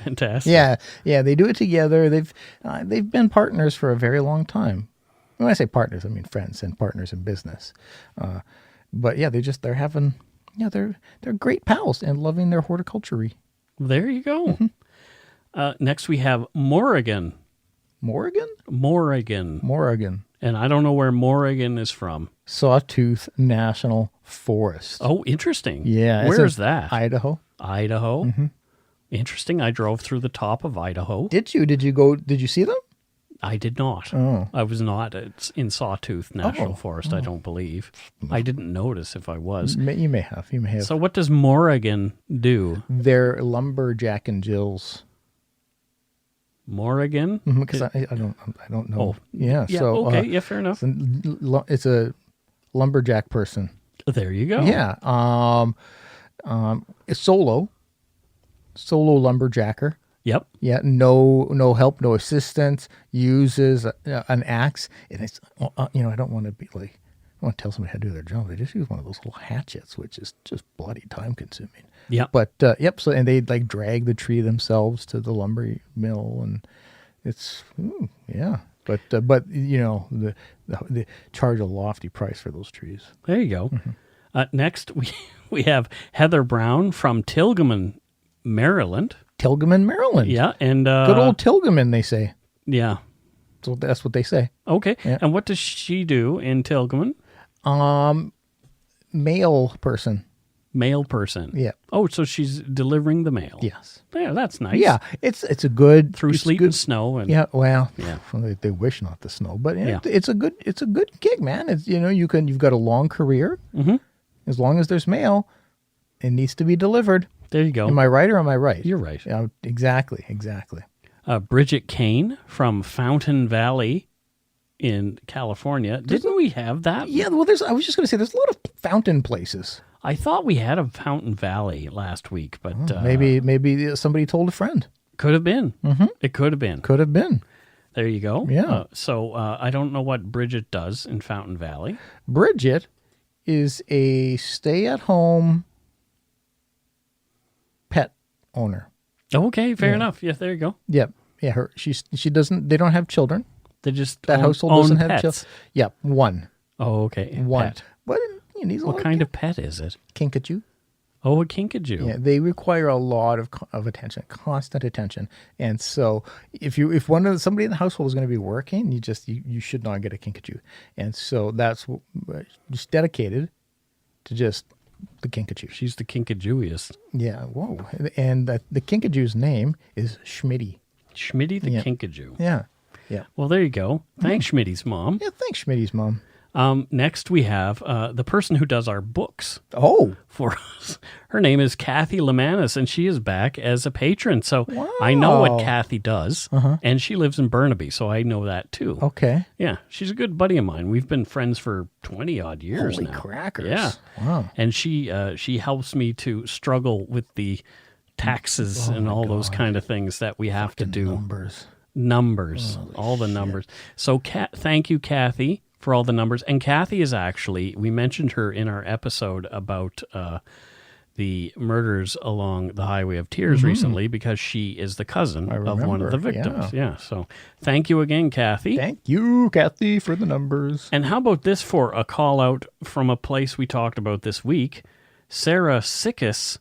[SPEAKER 1] Fantastic.
[SPEAKER 2] Yeah, they do it together. They've been partners for a very long time. When I say partners, I mean friends and partners in business. But yeah, they're great pals and loving their horticulture.
[SPEAKER 1] There you go. Mm-hmm. Next we have Morrigan.
[SPEAKER 2] Morrigan.
[SPEAKER 1] And I don't know where Morrigan is from.
[SPEAKER 2] Sawtooth National Forest.
[SPEAKER 1] Oh, interesting.
[SPEAKER 2] Yeah.
[SPEAKER 1] Where is that?
[SPEAKER 2] Idaho.
[SPEAKER 1] Mm-hmm. Interesting. I drove through the top of Idaho.
[SPEAKER 2] Did you? Did you go? Did you see them?
[SPEAKER 1] I did not.
[SPEAKER 2] Oh.
[SPEAKER 1] I was not. It's in Sawtooth National Forest, I don't believe. I didn't notice if I was.
[SPEAKER 2] You may have. You may have.
[SPEAKER 1] So what does Morrigan do?
[SPEAKER 2] They're lumberjack and Jills.
[SPEAKER 1] Morrigan?
[SPEAKER 2] Because I don't know.
[SPEAKER 1] Oh.
[SPEAKER 2] Yeah. So
[SPEAKER 1] okay. Yeah, fair enough.
[SPEAKER 2] It's a lumberjack person.
[SPEAKER 1] There you go.
[SPEAKER 2] Yeah. It's solo lumberjacker.
[SPEAKER 1] Yep.
[SPEAKER 2] Yeah. No help, no assistance. Uses an axe, and it's I don't want to be like, I want to tell somebody how to do their job. They just use one of those little hatchets, which is just bloody time consuming.
[SPEAKER 1] Yeah.
[SPEAKER 2] But So and they like drag the tree themselves to the lumber mill, and it's yeah. But they charge a lofty price for those trees.
[SPEAKER 1] There you go. Next, we have Heather Brown from Tilghman, Maryland.
[SPEAKER 2] Tilghman, Maryland.
[SPEAKER 1] Yeah, and
[SPEAKER 2] good old Tilghman, they say.
[SPEAKER 1] Yeah.
[SPEAKER 2] So that's what they say.
[SPEAKER 1] Okay.
[SPEAKER 2] Yeah.
[SPEAKER 1] And what does she do in Tilghman?
[SPEAKER 2] Mail person.
[SPEAKER 1] Mail person.
[SPEAKER 2] Yeah.
[SPEAKER 1] Oh, so she's delivering the mail.
[SPEAKER 2] Yes.
[SPEAKER 1] Yeah, that's nice.
[SPEAKER 2] Yeah, it's a good
[SPEAKER 1] through sleet and snow and
[SPEAKER 2] yeah. Well,
[SPEAKER 1] yeah.
[SPEAKER 2] They wish not the snow, but
[SPEAKER 1] Yeah.
[SPEAKER 2] it's a good gig, man. It's you've got a long career.
[SPEAKER 1] Mm-hmm.
[SPEAKER 2] As long as there's mail, it needs to be delivered.
[SPEAKER 1] There you go.
[SPEAKER 2] Am I right or am I right?
[SPEAKER 1] You're right.
[SPEAKER 2] Yeah, exactly.
[SPEAKER 1] Bridget Kane from Fountain Valley in California. Didn't we have that?
[SPEAKER 2] Yeah, well, I was just going to say, there's a lot of fountain places.
[SPEAKER 1] I thought we had a Fountain Valley last week, but
[SPEAKER 2] maybe somebody told a friend.
[SPEAKER 1] Could have been.
[SPEAKER 2] Mm-hmm.
[SPEAKER 1] It could have been.
[SPEAKER 2] Could have been.
[SPEAKER 1] There you go.
[SPEAKER 2] Yeah.
[SPEAKER 1] So I don't know what Bridget does in Fountain Valley.
[SPEAKER 2] Bridget is a stay-at-home pet owner.
[SPEAKER 1] Okay, fair enough. Yeah, there you go.
[SPEAKER 2] Yep. Yeah, she doesn't. They don't have children.
[SPEAKER 1] They just
[SPEAKER 2] that household doesn't have children. Yep, one.
[SPEAKER 1] Oh, okay.
[SPEAKER 2] One.
[SPEAKER 1] Pet.
[SPEAKER 2] But
[SPEAKER 1] what kind of pet is it?
[SPEAKER 2] Kinkajou.
[SPEAKER 1] Oh, a kinkajou.
[SPEAKER 2] Yeah, they require a lot of attention, constant attention. And so, if somebody in the household is going to be working, you should not get a kinkajou. And so that's just dedicated to just the kinkajou.
[SPEAKER 1] She's the kinkajouiest.
[SPEAKER 2] Yeah. Whoa. And the kinkajou's name is Schmitty.
[SPEAKER 1] Schmitty the kinkajou.
[SPEAKER 2] Yeah. Yeah.
[SPEAKER 1] Well, there you go. Thanks, Schmitty's mom.
[SPEAKER 2] Yeah, thanks, Schmitty's mom.
[SPEAKER 1] Next, we have the person who does our books.
[SPEAKER 2] Oh.
[SPEAKER 1] For us. Her name is Kathy Lemanis, and she is back as a patron. So I know what Kathy does, and she lives in Burnaby, so I know that too.
[SPEAKER 2] Okay.
[SPEAKER 1] Yeah, she's a good buddy of mine. We've been friends for 20-odd years
[SPEAKER 2] Holy
[SPEAKER 1] now.
[SPEAKER 2] crackers.
[SPEAKER 1] Yeah.
[SPEAKER 2] Wow.
[SPEAKER 1] And she helps me to struggle with the taxes and all those kind of things that we have to do. Numbers. All the numbers. So thank you, Kathy, for all the numbers. And Kathy is actually, we mentioned her in our episode about the murders along the Highway of Tears recently, because she is the cousin of one of the victims. Yeah. So thank you again, Kathy.
[SPEAKER 2] Thank you, Kathy, for the numbers.
[SPEAKER 1] And how about this for a call out from a place we talked about this week? Sarah Sikis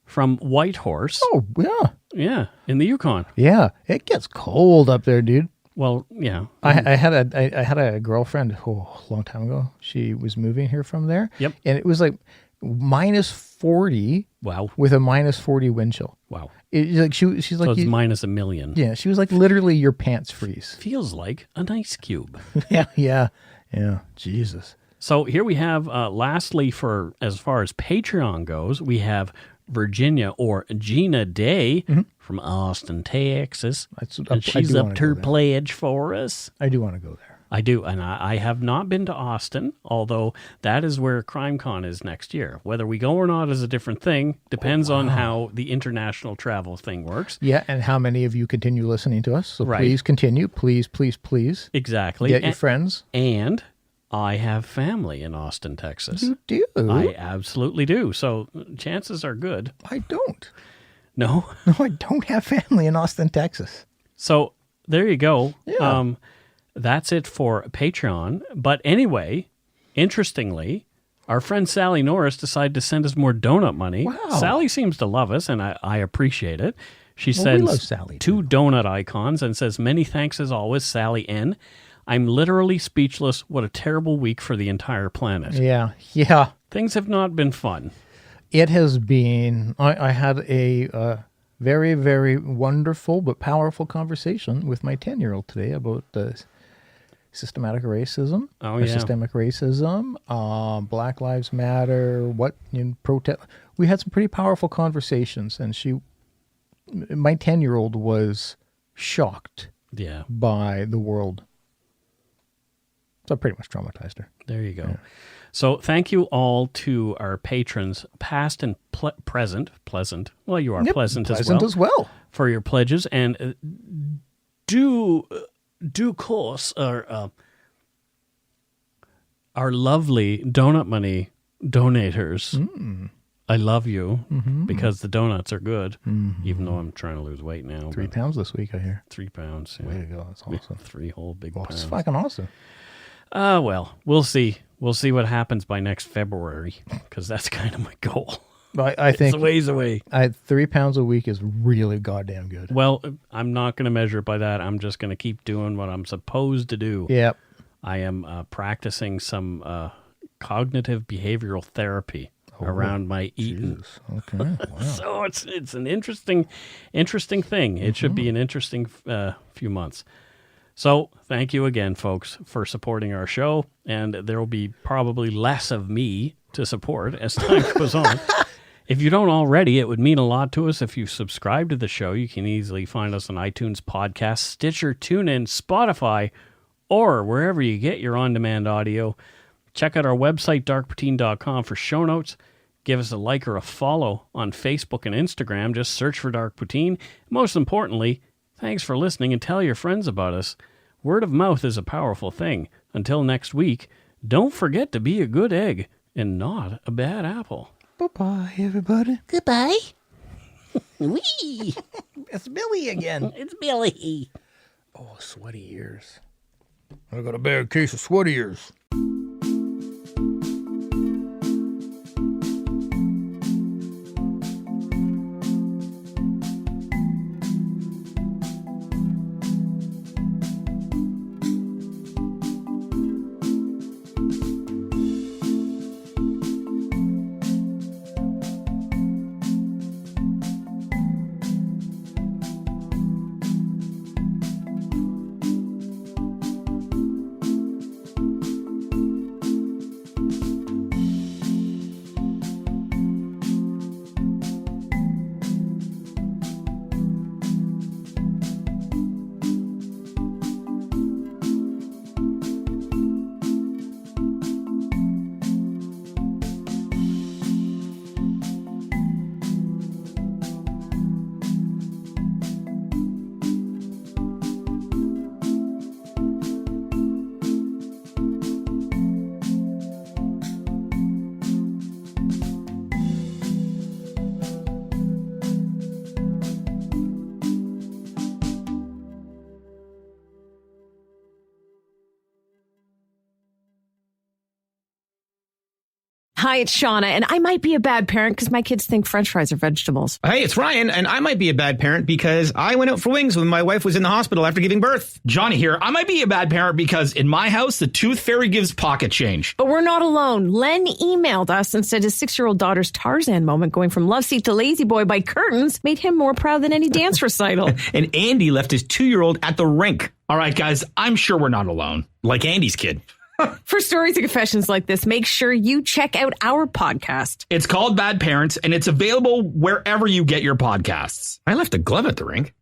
[SPEAKER 1] from Whitehorse.
[SPEAKER 2] Oh, yeah.
[SPEAKER 1] Yeah, in the Yukon.
[SPEAKER 2] Yeah, it gets cold up there, dude.
[SPEAKER 1] Well, yeah.
[SPEAKER 2] I had a girlfriend a long time ago. She was moving here from there.
[SPEAKER 1] Yep.
[SPEAKER 2] And it was like minus 40.
[SPEAKER 1] Wow.
[SPEAKER 2] With a minus 40 wind chill.
[SPEAKER 1] Wow.
[SPEAKER 2] She's like,
[SPEAKER 1] so it's minus a million.
[SPEAKER 2] Yeah, she was like literally your pants freeze.
[SPEAKER 1] Feels like an ice cube.
[SPEAKER 2] Yeah. Jesus.
[SPEAKER 1] So here we have, lastly, for as far as Patreon goes, we have Virginia or Gina Day from Austin, Texas. And she's up her pledge for us.
[SPEAKER 2] I do want to go there.
[SPEAKER 1] I do, and I have not been to Austin, although that is where CrimeCon is next year. Whether we go or not is a different thing. Depends on how the international travel thing works.
[SPEAKER 2] Yeah, and how many of you continue listening to us. So please continue. Please, please, please.
[SPEAKER 1] Exactly.
[SPEAKER 2] Get your friends.
[SPEAKER 1] And I have family in Austin, Texas.
[SPEAKER 2] You do?
[SPEAKER 1] I absolutely do. So chances are good.
[SPEAKER 2] I don't.
[SPEAKER 1] No?
[SPEAKER 2] No, I don't have family in Austin, Texas.
[SPEAKER 1] So there you go.
[SPEAKER 2] Yeah.
[SPEAKER 1] That's it for Patreon. But anyway, interestingly, our friend Sally Norris decided to send us more donut money.
[SPEAKER 2] Wow.
[SPEAKER 1] Sally seems to love us, and I appreciate it. She
[SPEAKER 2] we
[SPEAKER 1] sends
[SPEAKER 2] love Sally,
[SPEAKER 1] 2 donut icons and says, "Many thanks as always, Sally N. I'm literally speechless. What a terrible week for the entire planet."
[SPEAKER 2] Yeah.
[SPEAKER 1] Things have not been fun.
[SPEAKER 2] It has been. I had a very, very wonderful but powerful conversation with my 10-year-old today about systematic racism. Systemic racism, Black Lives Matter, protest. We had some pretty powerful conversations, and my 10-year-old was shocked by the world. So I pretty much traumatized her.
[SPEAKER 1] There you go. Yeah. So thank you all to our patrons, past and present. Pleasant. Well, you are pleasant as well. For your pledges. And due course, our lovely Donut Money donators. I love you because the donuts are good, even though I'm trying to lose weight now.
[SPEAKER 2] 3 pounds this week, I hear.
[SPEAKER 1] 3 pounds. Yeah.
[SPEAKER 2] Way to go. That's awesome.
[SPEAKER 1] 3 whole big pounds.
[SPEAKER 2] It's fucking awesome.
[SPEAKER 1] Well, we'll see. We'll see what happens by next February, because that's kind of my goal.
[SPEAKER 2] I think
[SPEAKER 1] it's a ways away.
[SPEAKER 2] 3 pounds a week is really goddamn good.
[SPEAKER 1] Well, I'm not going to measure it by that. I'm just going to keep doing what I'm supposed to do.
[SPEAKER 2] Yep.
[SPEAKER 1] I am practicing some cognitive behavioral therapy around my eating.
[SPEAKER 2] Okay. Wow.
[SPEAKER 1] So it's an interesting thing. It should be an interesting few months. So thank you again, folks, for supporting our show. And there will be probably less of me to support as time goes on. If you don't already, it would mean a lot to us if you subscribe to the show. You can easily find us on iTunes Podcast, Stitcher, TuneIn, Spotify, or wherever you get your on-demand audio. Check out our website, darkpoutine.com, for show notes. Give us a like or a follow on Facebook and Instagram. Just search for Dark Poutine. Most importantly, thanks for listening, and tell your friends about us. Word of mouth is a powerful thing. Until next week, don't forget to be a good egg and not a bad apple.
[SPEAKER 2] Bye-bye, everybody.
[SPEAKER 1] Goodbye.
[SPEAKER 2] Wee! It's Billy again.
[SPEAKER 1] It's Billy.
[SPEAKER 2] Oh, sweaty ears. I got a bad case of sweaty ears.
[SPEAKER 21] Hi, it's Shauna, and I might be a bad parent because my kids think French fries are vegetables.
[SPEAKER 22] Hey, it's Ryan, and I might be a bad parent because I went out for wings when my wife was in the hospital after giving birth.
[SPEAKER 23] Johnny here. I might be a bad parent because in my house, the tooth fairy gives pocket change.
[SPEAKER 21] But we're not alone. Len emailed us and said his 6-year-old daughter's Tarzan moment going from love seat to lazy boy by curtains made him more proud than any dance recital.
[SPEAKER 23] And Andy left his 2-year-old at the rink. All right, guys, I'm sure we're not alone. Like Andy's kid.
[SPEAKER 21] For stories and confessions like this, make sure you check out our podcast.
[SPEAKER 23] It's called Bad Parents, and it's available wherever you get your podcasts.
[SPEAKER 22] I left a glove at the rink.